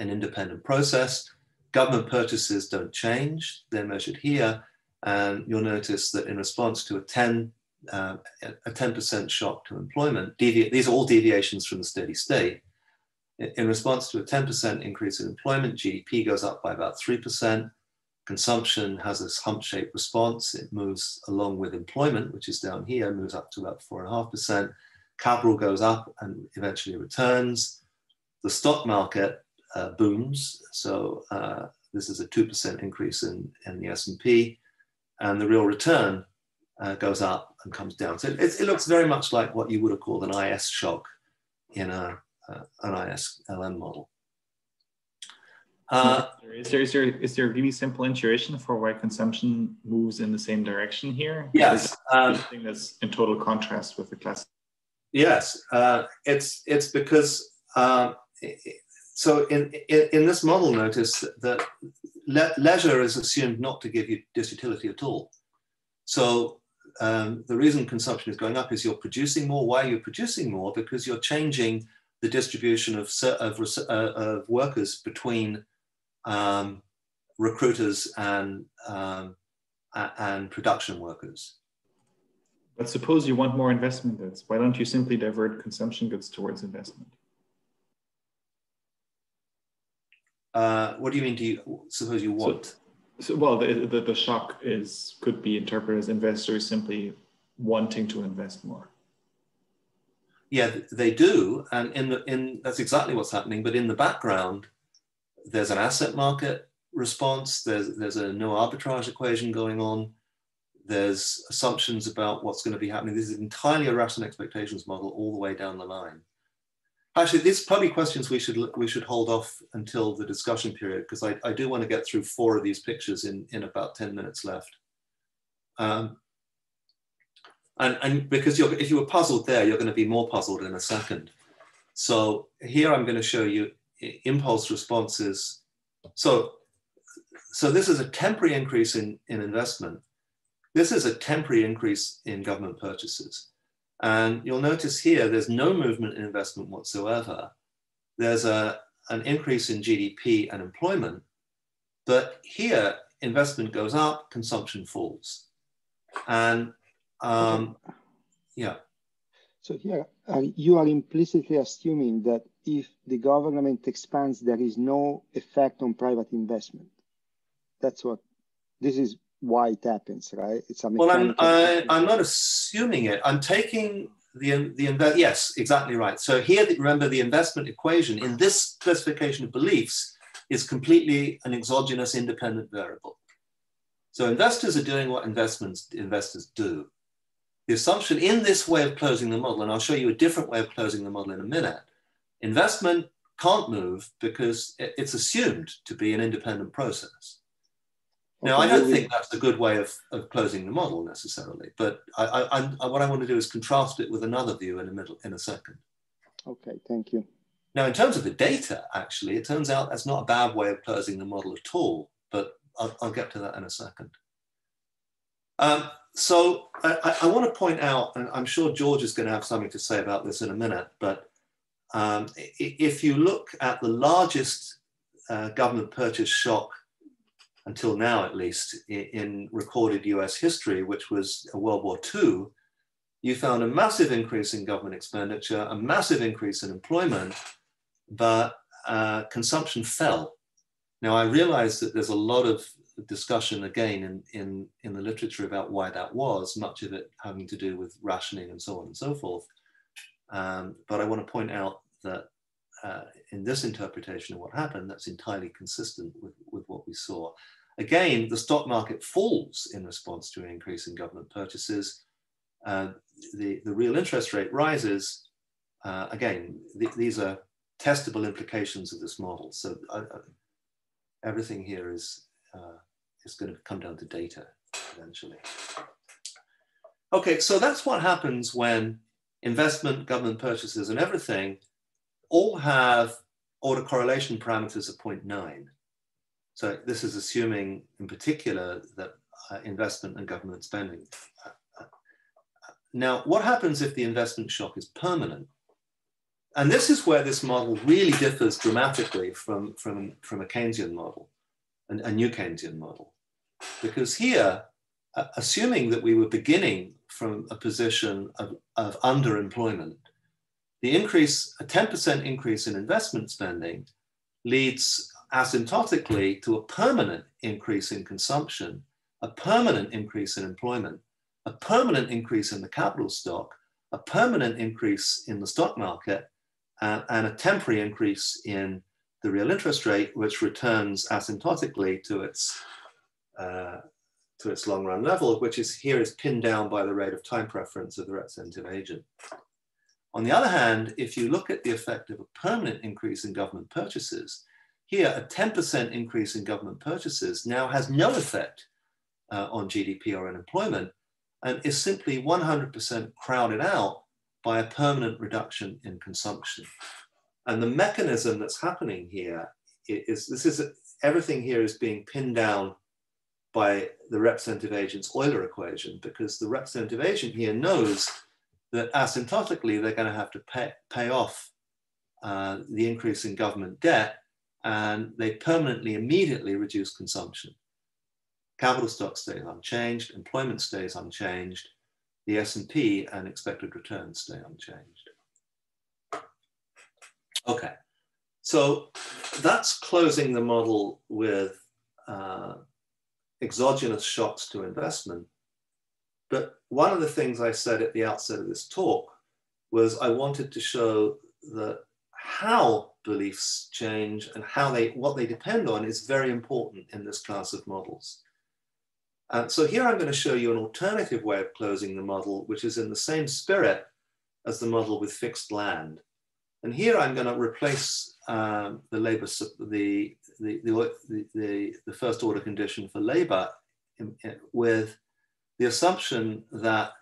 independent process. Government purchases don't change, they're measured here. And you'll notice that in response to a 10% shock to employment, these are all deviations from the steady state. In response to a 10% increase in employment, GDP goes up by about 3%. Consumption has this hump-shaped response. It moves along with employment, which is down here, moves up to about 4.5%. Capital goes up and eventually returns. The stock market booms. So this is a 2% increase in the S&P. And the real return goes up and comes down. So it looks very much like what you would have called an IS shock in an ISLM model. Is there a really simple intuition for why consumption moves in the same direction here? Yes. Something that's in total contrast with the class. Yes, it's because, so in this model, notice that leisure is assumed not to give you disutility at all. So the reason consumption is going up is you're producing more. Why are you producing more? Because you're changing the distribution of workers between recruiters and production workers. But suppose you want more investment goods. Why don't you simply divert consumption goods towards investment? What do you mean? Suppose you want? Well, the shock could be interpreted as investors simply wanting to invest more. Yeah, they do, and that's exactly what's happening. But in the background, there's an asset market response. There's a no arbitrage equation going on. There's assumptions about what's going to be happening. This is entirely a rational expectations model all the way down the line. Actually, these are probably questions we should hold off until the discussion period, because I do want to get through 4 of these pictures in about 10 minutes left. And because if you were puzzled there, you're going to be more puzzled in a second. So here I'm going to show you impulse responses. So this is a temporary increase in investment. This is a temporary increase in government purchases. And you'll notice here, there's no movement in investment whatsoever. There's an increase in GDP and employment, but here investment goes up, consumption falls. And yeah. So here, you are implicitly assuming that if the government expands, there is no effect on private investment. That's what, this is why it happens, right? It's a well, I'm not assuming it. I'm taking yes, exactly right. So here, remember, the investment equation in this specification of beliefs is completely an exogenous independent variable. So investors are doing what investors do. The assumption in this way of closing the model, and I'll show you a different way of closing the model in a minute, investment can't move because it's assumed to be an independent process. Now, I don't think that's a good way of closing the model necessarily, but what I want to do is contrast it with another view in a second. Okay, thank you. Now, in terms of the data, actually, it turns out that's not a bad way of closing the model at all, but I'll get to that in a second. So I want to point out, and I'm sure George is going to have something to say about this in a minute, but if you look at the largest government purchase shock until now, at least, in recorded US history, which was World War II, you found a massive increase in government expenditure, a massive increase in employment, but consumption fell. Now, I realize that there's a lot of discussion, again, in the literature about why that was, much of it having to do with rationing and so on and so forth. But I want to point out that in this interpretation of what happened, that's entirely consistent with what we saw. Again, the stock market falls in response to an increase in government purchases. The real interest rate rises. Again, these are testable implications of this model. So everything here is going to come down to data eventually. Okay, so that's what happens when investment, government purchases, and everything all have autocorrelation parameters of 0.9. So this is assuming, in particular, that investment and government spending. Now, what happens if the investment shock is permanent? And this is where this model really differs dramatically from a Keynesian model, a new Keynesian model. Because here, assuming that we were beginning from a position of underemployment, the increase, a 10% increase in investment spending leads asymptotically to a permanent increase in consumption, a permanent increase in employment, a permanent increase in the capital stock, a permanent increase in the stock market, and a temporary increase in the real interest rate, which returns asymptotically to its to its long run level, which is here is pinned down by the rate of time preference of the representative agent. On the other hand, if you look at the effect of a permanent increase in government purchases, here a 10% increase in government purchases now has no effect on GDP or unemployment, and is simply 100% crowded out by a permanent reduction in consumption. And the mechanism that's happening here is everything here is being pinned down by the representative agent's Euler equation, because the representative agent here knows that asymptotically they're going to have to pay off the increase in government debt, and they permanently, immediately reduce consumption. Capital stock stays unchanged, employment stays unchanged, the S&P and expected returns stay unchanged. Okay, so that's closing the model with exogenous shocks to investment. But one of the things I said at the outset of this talk was I wanted to show that how beliefs change and what they depend on is very important in this class of models. So here I'm going to show you an alternative way of closing the model, which is in the same spirit as the model with fixed land. And here I'm going to replace the first order condition for labor with the assumption that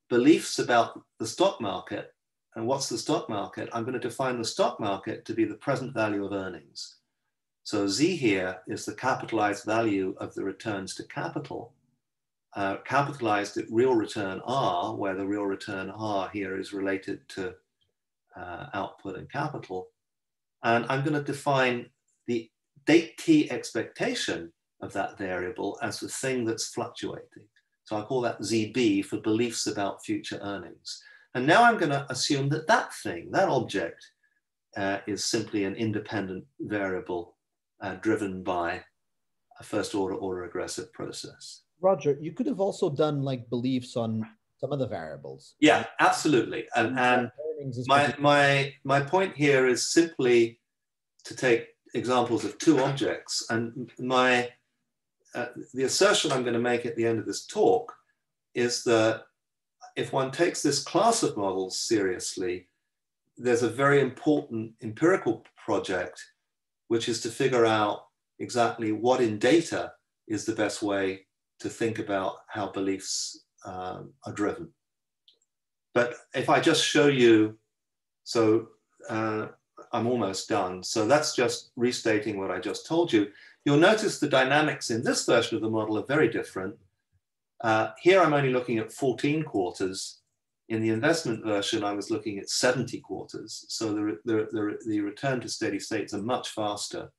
beliefs about the stock market, and what's the stock market? I'm going to define the stock market to be the present value of earnings. So Z here is the capitalized value of the returns to capital, capitalized at real return R, where the real return R here is related to output and capital. And I'm going to define the date T expectation of that variable as the thing that's fluctuating. So I call that ZB for beliefs about future earnings. And now I'm going to assume that that thing, that object, is simply an independent variable driven by a first order regressive process. Roger, you could have also done like beliefs on some of the variables. Yeah, absolutely. And my point here is simply to take examples of two objects. And the assertion I'm going to make at the end of this talk is that if one takes this class of models seriously, there's a very important empirical project, which is to figure out exactly what in data is the best way to think about how beliefs are driven. But if I just show you, so I'm almost done. So that's just restating what I just told you. You'll notice the dynamics in this version of the model are very different. Here I'm only looking at 14 quarters. In the investment version, I was looking at 70 quarters. So the return to steady states are much faster.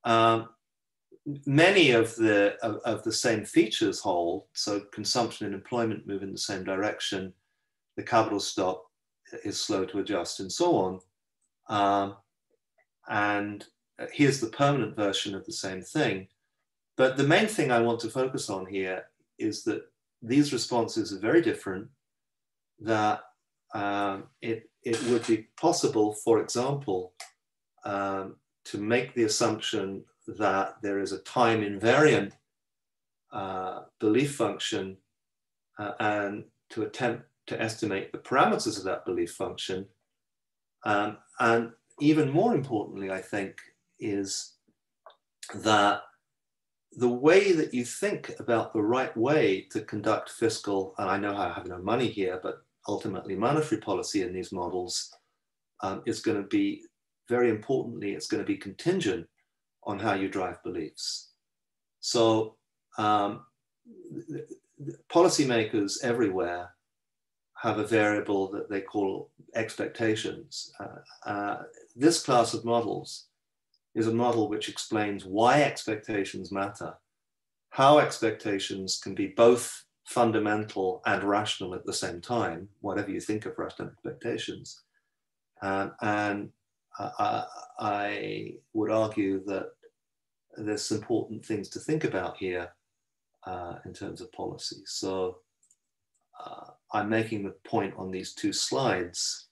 Many of the same features hold. So consumption and employment move in the same direction. The capital stock is slow to adjust and so on. And here's the permanent version of the same thing. But the main thing I want to focus on here is that these responses are very different, that it would be possible, for example, to make the assumption that there is a time invariant belief function and to attempt to estimate the parameters of that belief function. And even more importantly, I think, is that the way that you think about the right way to conduct fiscal, and I know I have no money here, but ultimately monetary policy in these models is going to be, very importantly, it's going to be contingent on how you drive beliefs. So policymakers everywhere have a variable that they call expectations. This class of models is a model which explains why expectations matter, how expectations can be both fundamental and rational at the same time, whatever you think of rational expectations. And I would argue that there's some important things to think about here in terms of policy. So I'm making the point on these two slides.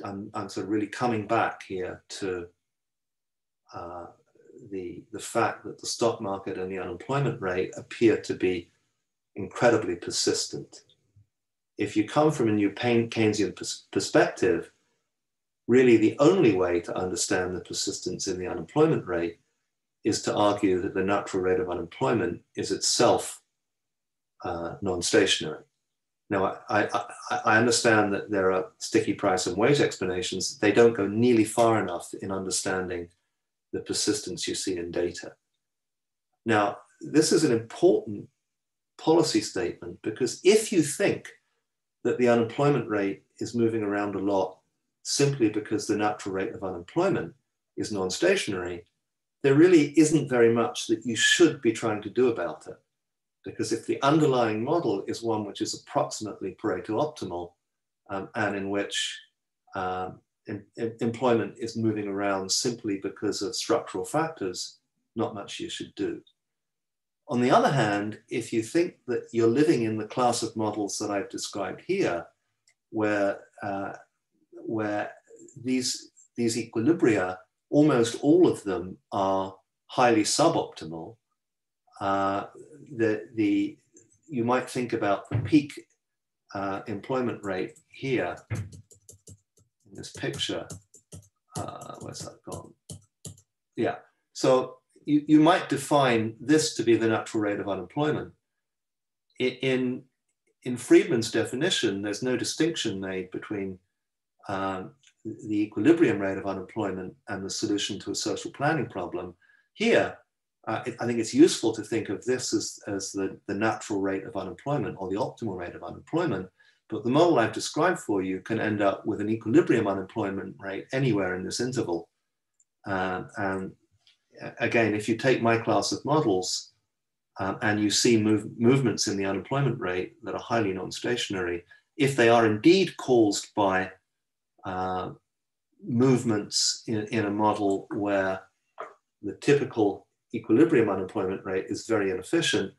I'm sort of really coming back here to the fact that the stock market and the unemployment rate appear to be incredibly persistent. If you come from a new Keynesian perspective, really the only way to understand the persistence in the unemployment rate is to argue that the natural rate of unemployment is itself non-stationary. Now, I understand that there are sticky price and wage explanations. They don't go nearly far enough in understanding the persistence you see in data. Now, this is an important policy statement because if you think that the unemployment rate is moving around a lot simply because the natural rate of unemployment is non-stationary, there really isn't very much that you should be trying to do about it. Because if the underlying model is one which is approximately Pareto optimal and in which employment is moving around simply because of structural factors, not much you should do. On the other hand, if you think that you're living in the class of models that I've described here, where these equilibria, almost all of them are highly suboptimal, you might think about the peak employment rate here in this picture. Where's that gone? Yeah, so you might define this to be the natural rate of unemployment. In Friedman's definition, there's no distinction made between the equilibrium rate of unemployment and the solution to a social planning problem. Here, I think it's useful to think of this as the natural rate of unemployment or the optimal rate of unemployment, but the model I've described for you can end up with an equilibrium unemployment rate anywhere in this interval. And again, if you take my class of models and you see movements in the unemployment rate that are highly non-stationary, if they are indeed caused by movements in a model where the typical equilibrium unemployment rate is very inefficient,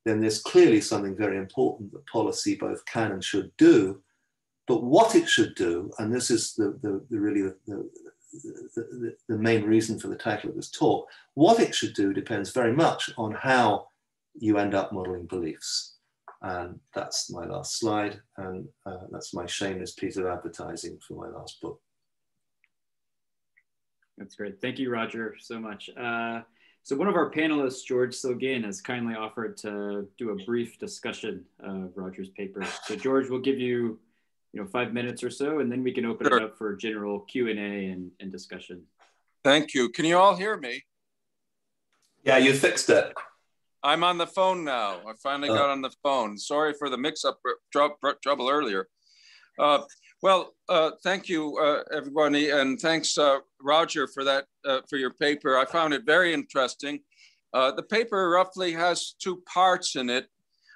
then there's clearly something very important that policy both can and should do. But what it should do, and this is really the main reason for the title of this talk, what it should do depends very much on how you end up modeling beliefs. And that's my last slide, and that's my shameless piece of advertising for my last book. That's great. Thank you, Roger, so much. So one of our panelists, George Silgain, has kindly offered to do a brief discussion of Roger's paper. So George, we'll give you 5 minutes or so, and then we can open it up for general Q&A and discussion. Thank you. Can you all hear me? Yeah, you fixed it. I'm on the phone now. I finally got on the phone. Sorry for the mix-up trouble earlier. Thank you, everybody, and thanks, Roger, for that, for your paper. I found it very interesting. The paper roughly has two parts in it.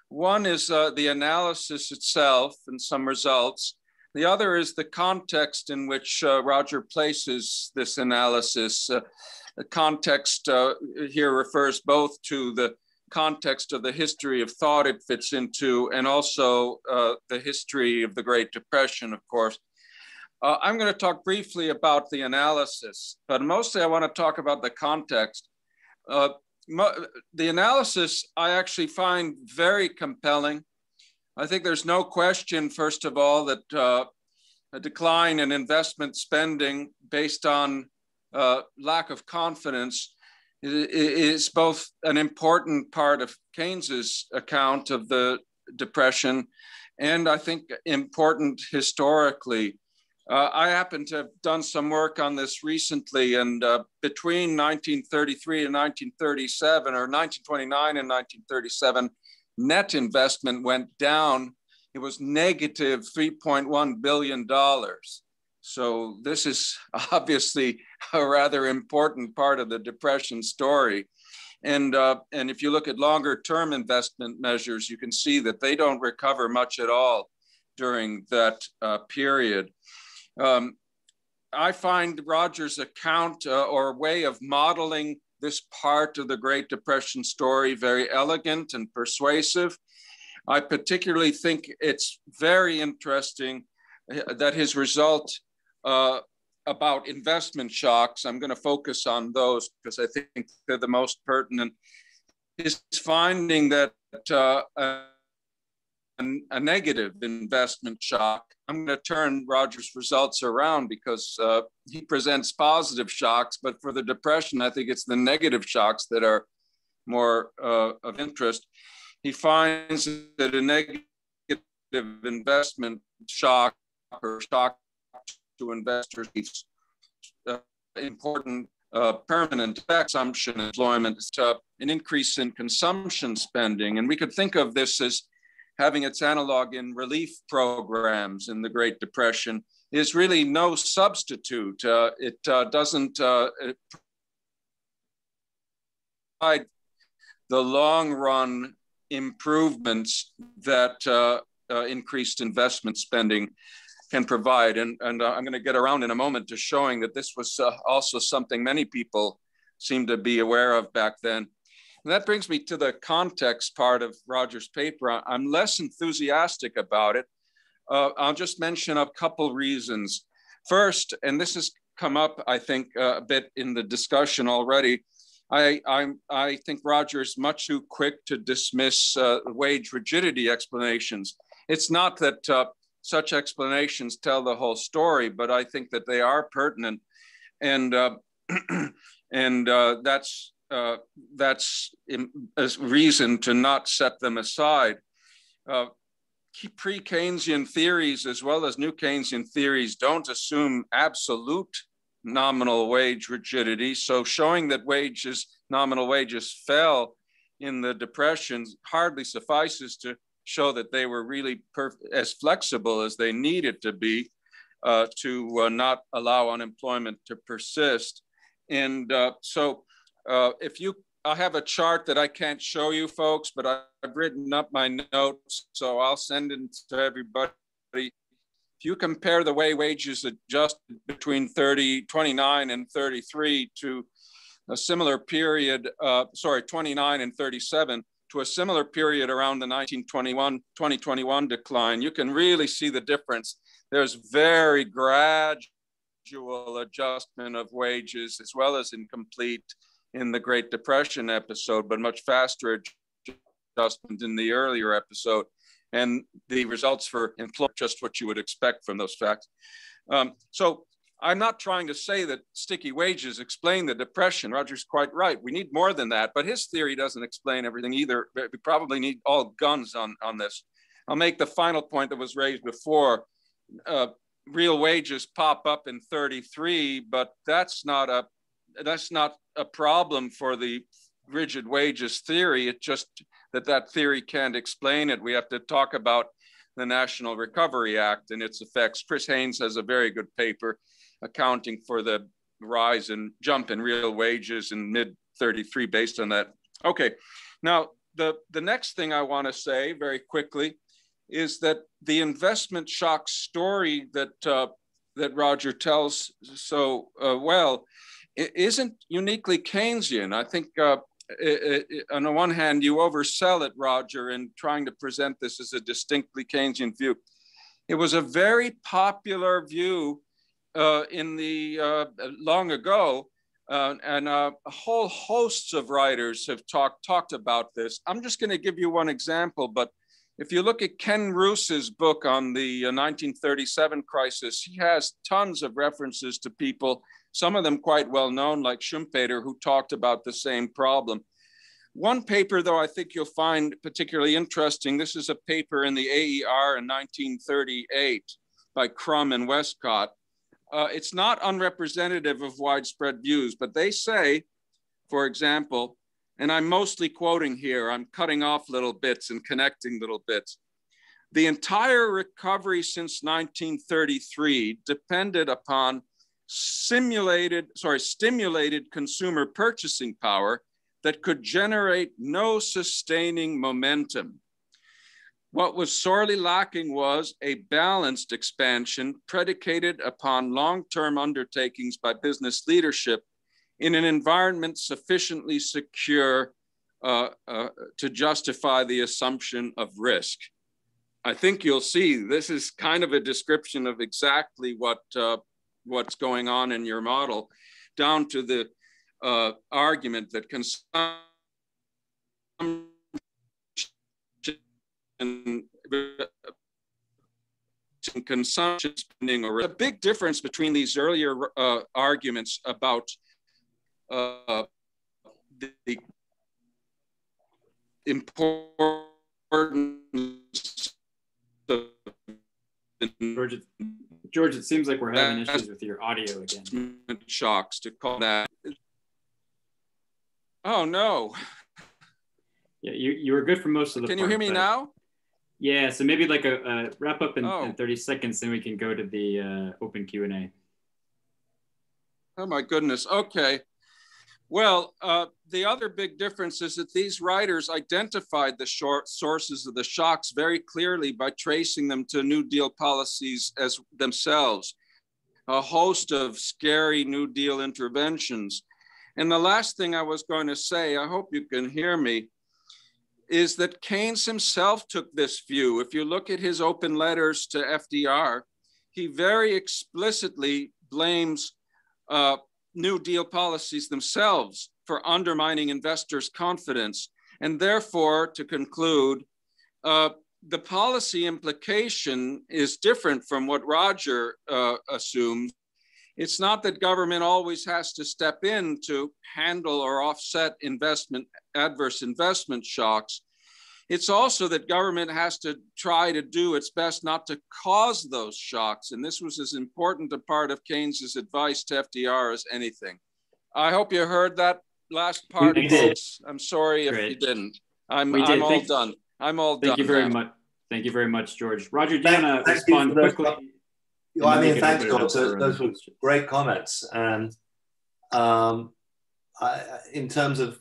One is the analysis itself and some results. The other is the context in which Roger places this analysis. The context here refers both to the context of the history of thought it fits into, and also the history of the Great Depression, of course. I'm going to talk briefly about the analysis, but mostly I want to talk about the context. The analysis I actually find very compelling. I think there's no question, first of all, that a decline in investment spending based on lack of confidence is both an important part of Keynes's account of the Depression, and I think important historically. I happen to have done some work on this recently, and between 1933 and 1937, or 1929 and 1937, net investment went down. It was negative $3.1 billion. So this is obviously a rather important part of the Depression story. And if you look at longer term investment measures, you can see that they don't recover much at all during that period. I find Roger's account or way of modeling this part of the Great Depression story very elegant and persuasive. I particularly think it's very interesting that his result about investment shocks, I'm going to focus on those because I think they're the most pertinent, is finding that a negative investment shock. I'm going to turn Roger's results around because he presents positive shocks, but for the depression, I think it's the negative shocks that are more of interest. He finds that a negative investment shock or shock to investors is important permanent consumption employment, an increase in consumption spending. And we could think of this as having its analog in relief programs in the Great Depression is really no substitute. It doesn't provide the long run improvements that increased investment spending can provide. And I'm going to get around in a moment to showing that this was also something many people seem to be aware of back then. And that brings me to the context part of Roger's paper. I'm less enthusiastic about it. I'll just mention a couple reasons. First, and this has come up, I think, a bit in the discussion already, I think Roger is much too quick to dismiss wage rigidity explanations. It's not that such explanations tell the whole story, but I think that they are pertinent, and that's a reason to not set them aside. Pre-Keynesian theories as well as new Keynesian theories don't assume absolute nominal wage rigidity. So showing that nominal wages fell in the Depression hardly suffices to show that they were really as flexible as they needed to be to not allow unemployment to persist. And I have a chart that I can't show you folks, but I've written up my notes, so I'll send it to everybody. If you compare the way wages adjusted between 29 and 33 to a similar period, 29 and 37, to a similar period around the 2021 decline, you can really see the difference. There's very gradual adjustment of wages as well as incomplete in the Great Depression episode, but much faster adjustment in the earlier episode. And the results for employment, just what you would expect from those facts. So I'm not trying to say that sticky wages explain the Depression. Roger's quite right. We need more than that, but his theory doesn't explain everything either. We probably need all guns on this. I'll make the final point that was raised before. Real wages pop up in 33, but that's not a problem for the rigid wages theory. It's just that theory can't explain it. We have to talk about the National Recovery Act and its effects. Chris Haynes has a very good paper accounting for the rise and jump in real wages in mid-33 based on that. Okay, now the next thing I want to say very quickly is that the investment shock story that Roger tells so well isn't uniquely Keynesian. I think on the one hand, you oversell it, Roger, in trying to present this as a distinctly Keynesian view. It was a very popular view long ago, and a whole host of writers have talked about this. I'm just going to give you one example, but if you look at Ken Roos's book on the 1937 crisis, he has tons of references to people, some of them quite well known, like Schumpeter, who talked about the same problem. One paper, though, I think you'll find particularly interesting. This is a paper in the AER in 1938 by Crum and Westcott. It's not unrepresentative of widespread views, but they say, for example, and I'm mostly quoting here, I'm cutting off little bits and connecting little bits. The entire recovery since 1933 depended upon stimulated consumer purchasing power that could generate no sustaining momentum. What was sorely lacking was a balanced expansion predicated upon long-term undertakings by business leadership in an environment sufficiently secure to justify the assumption of risk. I think you'll see this is kind of a description of exactly what what's going on in your model, down to the argument that consumption spending, or a big difference between these earlier arguments about the importance of George, it seems like we're having issues with your audio again. Shocks to call that. Oh no. Yeah, you were good for most of the Can you hear me now? Yeah, so maybe like a wrap up in 30 seconds, then we can go to the open Q&A. Oh my goodness, okay. Well, the other big difference is that these writers identified the sources of the shocks very clearly by tracing them to New Deal policies as themselves, a host of scary New Deal interventions. And the last thing I was going to say, I hope you can hear me, is that Keynes himself took this view. If you look at his open letters to FDR, he very explicitly blames New Deal policies themselves for undermining investors' confidence. And therefore, to conclude, the policy implication is different from what Roger assumed. It's not that government always has to step in to handle or offset adverse investment shocks. It's also that government has to try to do its best not to cause those shocks. And this was as important a part of Keynes's advice to FDR as anything. I hope you heard that last part, folks. I'm sorry if you didn't. I'm all done. I'm all done. Thank you very much. Thank you very much, George. Roger, do you want to respond quickly? Well, I mean, thanks, George. Those were great comments. And in terms of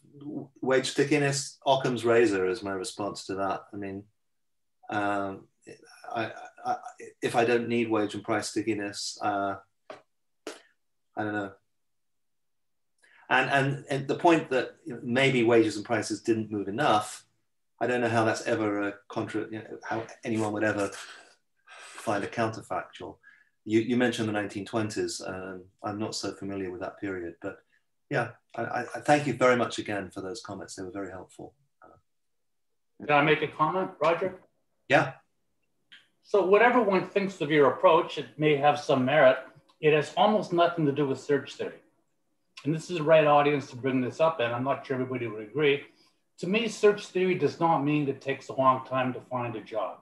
wage stickiness, Occam's razor is my response to that. I mean, if I don't need wage and price stickiness, I don't know. And the point that maybe wages and prices didn't move enough, I don't know how that's ever how anyone would ever find a counterfactual. You mentioned the 1920s. I'm not so familiar with that period, but yeah, I thank you very much again for those comments. They were very helpful. Can I make a comment, Roger? Yeah. So whatever one thinks of your approach, it may have some merit. It has almost nothing to do with search theory. And this is the right audience to bring this up in. I'm not sure everybody would agree. To me, search theory does not mean it takes a long time to find a job.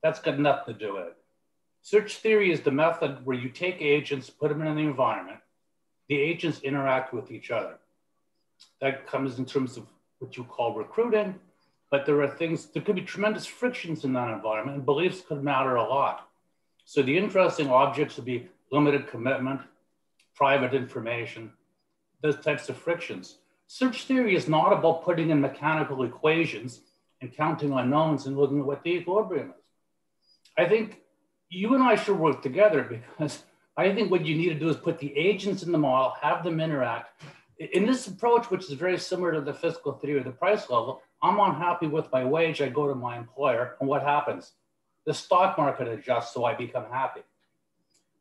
That's got nothing to do with it. Search theory is the method where you take agents, put them in the environment, the agents interact with each other. That comes in terms of what you call recruiting, but there could be tremendous frictions in that environment, and beliefs could matter a lot. So the interesting objects would be limited commitment, private information, those types of frictions. Search theory is not about putting in mechanical equations and counting unknowns and looking at what the equilibrium is. I think you and I should work together, because I think what you need to do is put the agents in the model, have them interact. In this approach, which is very similar to the fiscal theory of the price level, I'm unhappy with my wage, I go to my employer, and what happens? The stock market adjusts, so I become happy.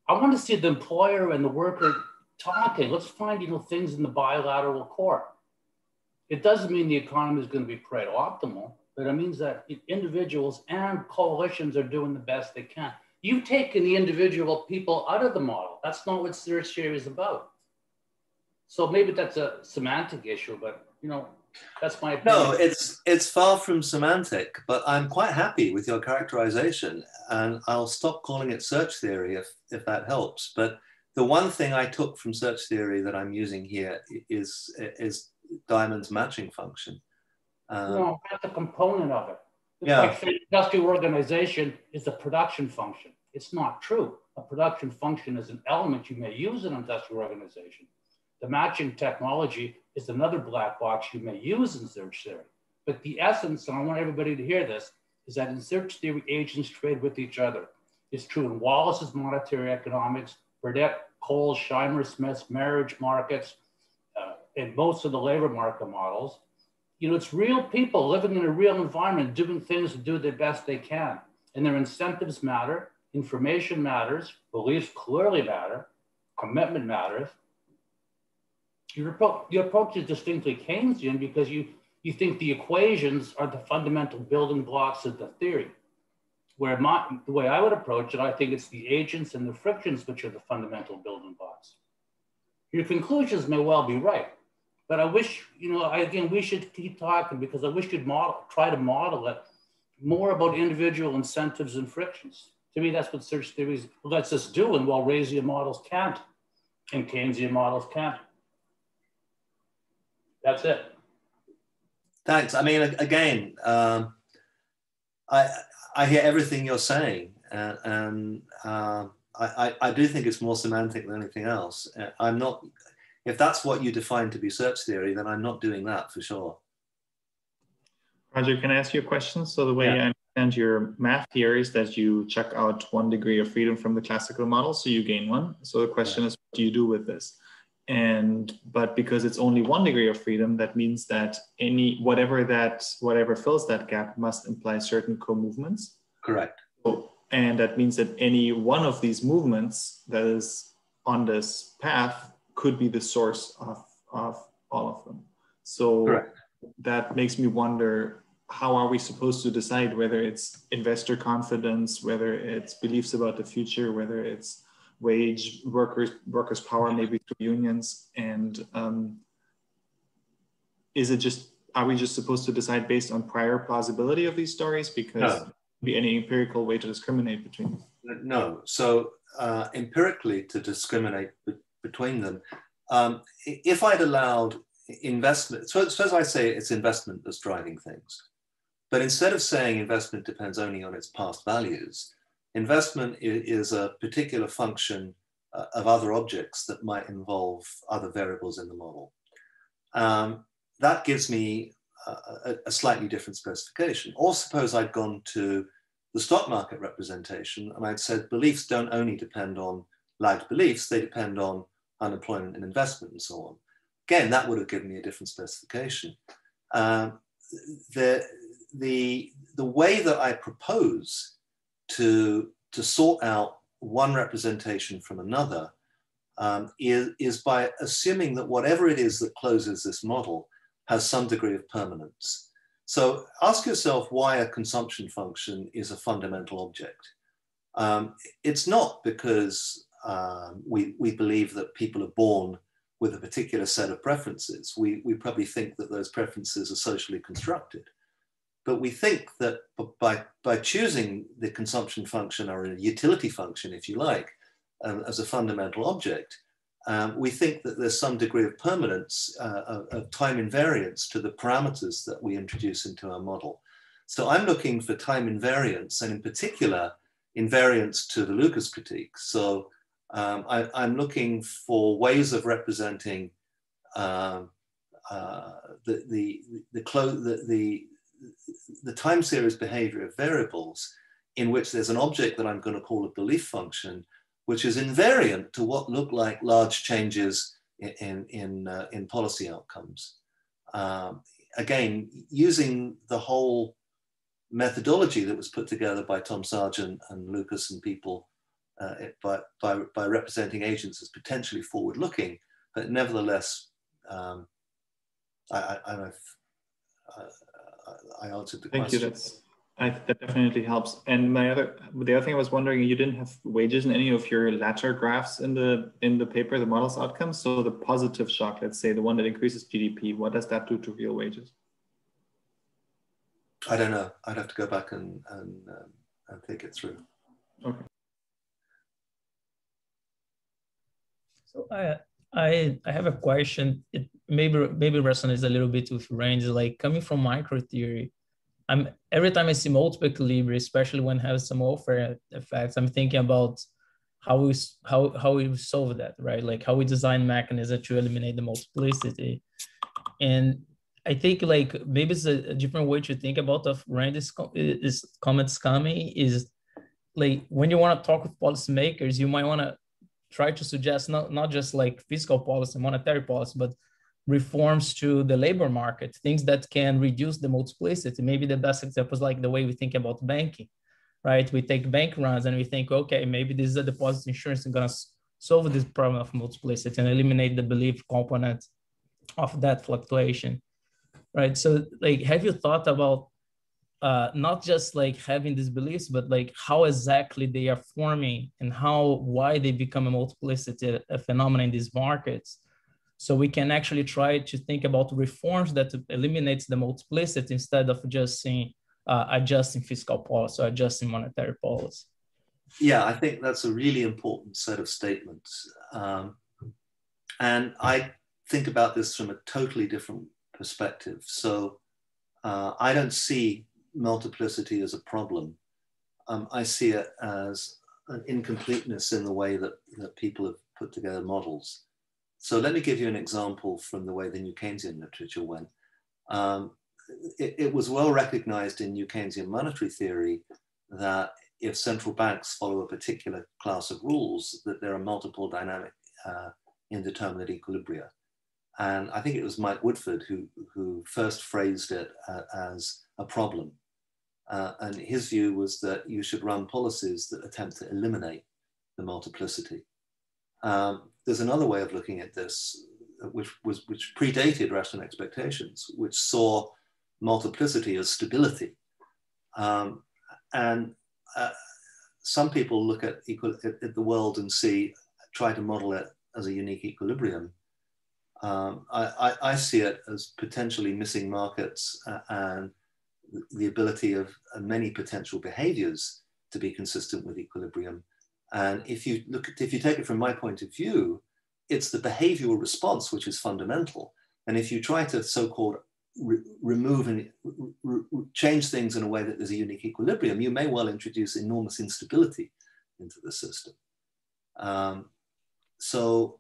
I want to see the employer and the worker talking. Let's find things in the bilateral core. It doesn't mean the economy is going to be Pareto optimal, but it means that individuals and coalitions are doing the best they can. You've taken the individual people out of the model. That's not what search theory is about. So maybe that's a semantic issue, but that's my opinion. No, it's far from semantic, but I'm quite happy with your characterization, and I'll stop calling it search theory if that helps. But the one thing I took from search theory that I'm using here is Diamond's matching function. No, that's a component of it. It's yeah. like saying industrial organization is a production function. It's not true. A production function is an element you may use in an industrial organization. The matching technology is another black box you may use in search theory. But the essence, and I want everybody to hear this, is that in search theory, agents trade with each other. It's true in Wallace's monetary economics, Burdett, Cole, Scheimer, Smith's marriage markets, and most of the labor market models. It's real people living in a real environment, doing things to do the best they can. And their incentives matter, information matters, beliefs clearly matter, commitment matters. Your approach is distinctly Keynesian because you think the equations are the fundamental building blocks of the theory. Where the way I would approach it, I think it's the agents and the frictions which are the fundamental building blocks. Your conclusions may well be right, but I wish, again, we should keep talking because I wish you'd try to model it more about individual incentives and frictions. To me, that's what search theory lets us do, and while Walrasian models can't, and Keynesian models can't. That's it. Thanks. I mean, again, I hear everything you're saying, and I do think it's more semantic than anything else. I'm not, if that's what you define to be search theory, then I'm not doing that for sure. Roger, can I ask you a question? So the way I understand your math here is that you check out 1 degree of freedom from the classical model, so you gain 1. So the question is, what do you do with this? But because it's only 1 degree of freedom, that means that whatever fills that gap must imply certain co-movements. Correct. And that means that any one of these movements that is on this path could be the source of all of them. So correct. That makes me wonder, how are we supposed to decide whether it's investor confidence, whether it's beliefs about the future, whether it's workers' power, maybe through unions, and are we just supposed to decide based on prior plausibility of these stories? Because there wouldn't be any empirical way to discriminate between them. No. So empirically, to discriminate between them, if I'd allowed investment, suppose I say it's investment that's driving things, but instead of saying investment depends only on its past values, investment is a particular function of other objects that might involve other variables in the model. That gives me a slightly different specification. Or suppose I'd gone to the stock market representation and I'd said beliefs don't only depend on lagged beliefs, they depend on unemployment and investment and so on. Again, that would have given me a different specification. The way that I propose to sort out one representation from another is by assuming that whatever it is that closes this model has some degree of permanence. So ask yourself why a consumption function is a fundamental object. It's not because we believe that people are born with a particular set of preferences. We probably think that those preferences are socially constructed. But we think that by choosing the consumption function or a utility function, if you like, as a fundamental object, we think that there's some degree of permanence, of time invariance to the parameters that we introduce into our model. So I'm looking for time invariance, and in particular, invariance to the Lucas critique. So I'm looking for ways of representing the time series behavior of variables in which there's an object that I'm going to call a belief function, which is invariant to what look like large changes in policy outcomes. Again, using the whole methodology that was put together by Tom Sargent and Lucas and people by representing agents as potentially forward-looking, but nevertheless, I answered the question. Thank you. That definitely helps. And the other thing I was wondering, you didn't have wages in any of your latter graphs in the paper, the model's outcomes. So the positive shock, let's say, the one that increases GDP, what does that do to real wages? I don't know. I'd have to go back and think it through. Okay. So I have a question. It maybe resonates a little bit with range. Like coming from micro theory, every time I see multiple equilibria, especially when it has some welfare effects, I'm thinking about how we solve that, right? Like how we design mechanisms to eliminate the multiplicity. And I think like maybe it's a different way to think about of Randy's comments coming is like when you want to talk with policymakers, you might want to try to suggest not just like fiscal policy, monetary policy, but reforms to the labor market, things that can reduce the multiplicity. Maybe the best example is like the way we think about banking, right? We take bank runs and we think, okay, maybe this is a deposit insurance is going to solve this problem of multiplicity and eliminate the belief component of that fluctuation, right? So like, have you thought about not just like having these beliefs, but like how exactly they are forming and why they become a multiplicity phenomenon in these markets? So we can actually try to think about reforms that eliminates the multiplicity instead of just saying adjusting fiscal policy or adjusting monetary policy. Yeah, I think that's a really important set of statements. And I think about this from a totally different perspective. So I don't see multiplicity as a problem. I see it as an incompleteness in the way that people have put together models. So let me give you an example from the way the New Keynesian literature went. It was well recognized in New Keynesian monetary theory that if central banks follow a particular class of rules, that there are multiple dynamic indeterminate equilibria. And I think it was Mike Woodford who first phrased it as a problem. And his view was that you should run policies that attempt to eliminate the multiplicity. There's another way of looking at this, which predated rational expectations, which saw multiplicity as stability. Some people look at the world and try to model it as a unique equilibrium. I see it as potentially missing markets and the ability of many potential behaviors to be consistent with equilibrium. And if you take it from my point of view, it's the behavioral response which is fundamental. And if you try to so-called remove and change things in a way that there's a unique equilibrium, you may well introduce enormous instability into the system. So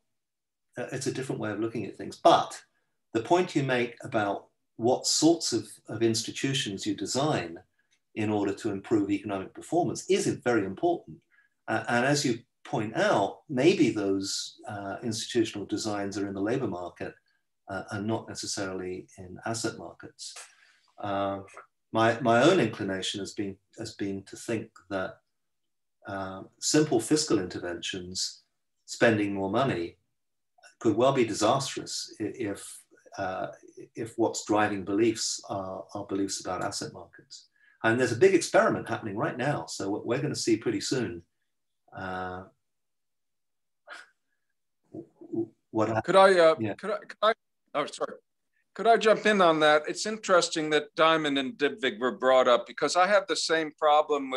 it's a different way of looking at things. But the point you make about what sorts of institutions you design in order to improve economic performance is very important. And as you point out, maybe those institutional designs are in the labor market and not necessarily in asset markets. My own inclination has been to think that simple fiscal interventions, spending more money, could well be disastrous if what's driving beliefs are beliefs about asset markets. And there's a big experiment happening right now. So we're going to see pretty soon what could I jump in on that? It's interesting that Diamond and Dybvig were brought up because I have the same problem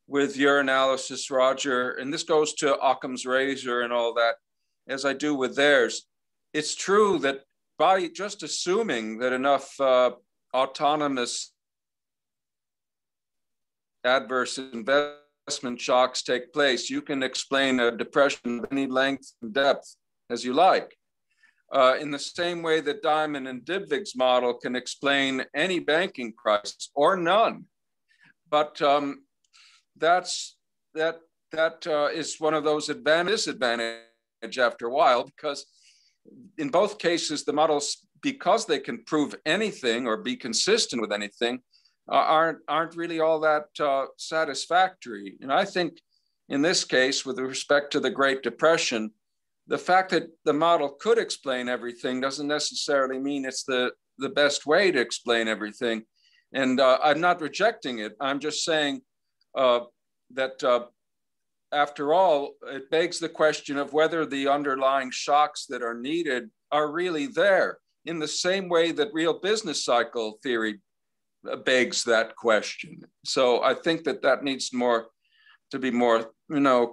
with your analysis, Roger, and this goes to Occam's razor and all that, as I do with theirs. It's true that by just assuming that enough autonomous adverse investment shocks take place, you can explain a depression of any length and depth as you like. In the same way that Diamond and Dybvig's model can explain any banking crisis or none. But that is one of those disadvantage after a while, because in both cases, the models, because they can prove anything or be consistent with anything, aren't really all that satisfactory. And I think in this case, with respect to the Great Depression, the fact that the model could explain everything doesn't necessarily mean it's the best way to explain everything. And I'm not rejecting it. I'm just saying that after all, it begs the question of whether the underlying shocks that are needed are really there, in the same way that real business cycle theory begs that question. So I think that needs to be more,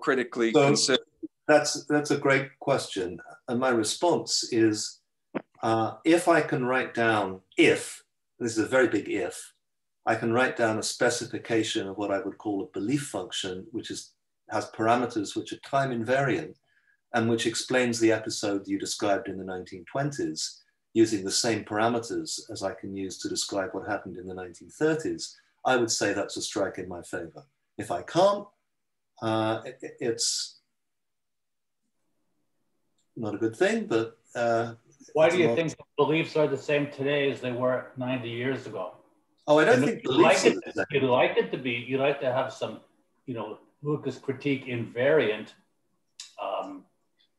critically considered. That's a great question. And my response is, if I can write down, this is a very big if, I can write down a specification of what I would call a belief function, which has parameters which are time invariant and which explains the episode you described in the 1920s using the same parameters as I can use to describe what happened in the 1930s, I would say that's a strike in my favor. If I can't, it's not a good thing, but... Why do you think the beliefs are the same today as they were 90 years ago? Oh, I don't think beliefs are the same. You'd like it to be, you'd like to have some, Lucas critique invariant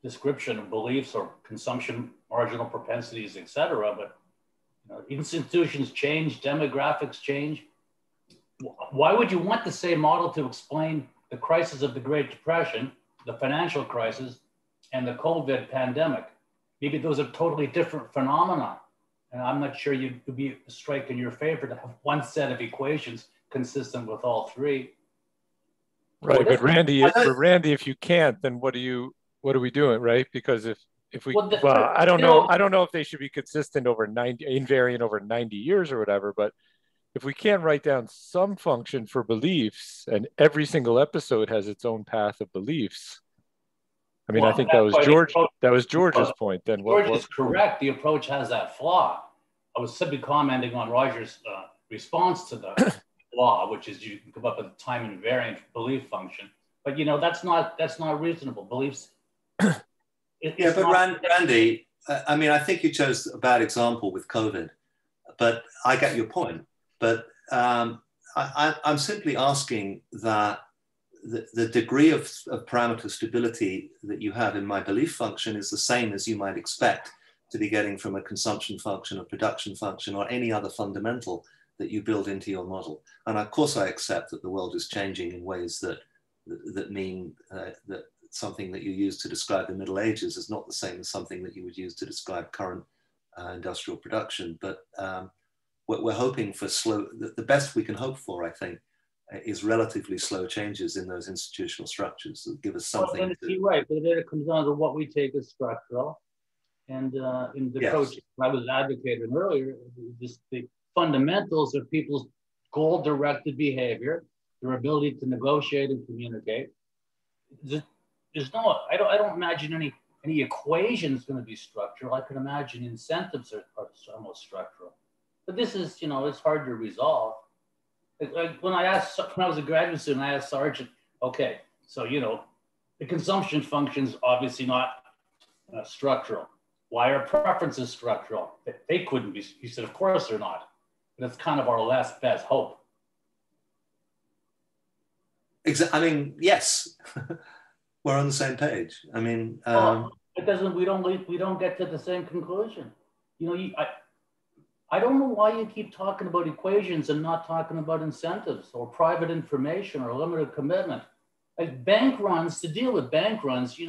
description of beliefs or consumption, marginal propensities, etc. But institutions change, demographics change. Why would you want the same model to explain the crisis of the Great Depression, the financial crisis, and the COVID pandemic? Maybe those are totally different phenomena. And I'm not sure you could be a strike in your favor to have one set of equations consistent with all three. Right, but Randy, if you can't, then what are we doing, right? Because if we, I don't know if they should be consistent over invariant over 90 years or whatever, but if we can't write down some function for beliefs and every single episode has its own path of beliefs, I mean, I think that was George's point. Then George is correct. The approach has that flaw. I was simply commenting on Roger's response to the flaw, which is you can come up with a time invariant belief function. But that's not reasonable. Beliefs. Randy, I mean, I think you chose a bad example with COVID, but I get your point. But I'm simply asking that the degree of parameter stability that you have in my belief function is the same as you might expect to be getting from a consumption function, a production function, or any other fundamental that you build into your model. And of course, I accept that the world is changing in ways that mean that something that you use to describe the Middle Ages is not the same as something that you would use to describe current industrial production. But we're hoping for the best we can hope for, I think, is relatively slow changes in those institutional structures that give us something. You're right, but then it comes down to what we take as structural. And in the approach I was advocating earlier, the fundamentals of people's goal-directed behavior, their ability to negotiate and communicate. I don't imagine any equations going to be structural. I can imagine incentives are almost structural. But this is, it's hard to resolve. When I was a graduate student, I asked Sargent, okay, so, the consumption function's obviously not structural. Why are preferences structural? They couldn't be. He said, of course they're not. But it's kind of our last best hope. I mean, yes, we're on the same page. I mean, it doesn't. We don't get to the same conclusion. I don't know why you keep talking about equations and not talking about incentives or private information or limited commitment. Like bank runs, to deal with bank runs,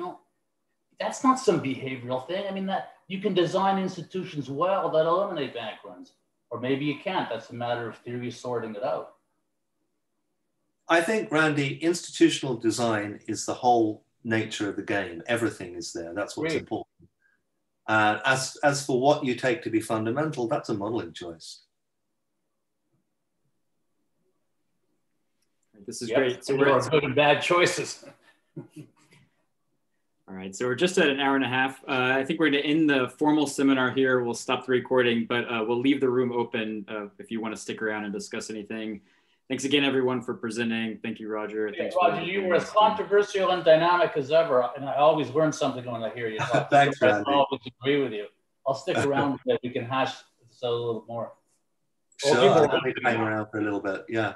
that's not some behavioral thing. I mean, that you can design institutions well that eliminate bank runs, or maybe you can't. That's a matter of theory sorting it out. I think, Randy, institutional design is the whole nature of the game. Everything is there. That's what's important. As for what you take to be fundamental, that's a modeling choice. This is great. So we're good and bad choices. All right, so we're just at an hour and a half. I think we're going to end the formal seminar here. We'll stop the recording, but we'll leave the room open if you want to stick around and discuss anything. Thanks again, everyone, for presenting. Thank you, Roger. Yeah, Roger, you were as controversial and dynamic as ever, and I always learn something when I hear you talk. Thanks, Randy. I always agree with you. I'll stick around so we can hash this out a little more. Sure, I'll hang around for a little bit, yeah.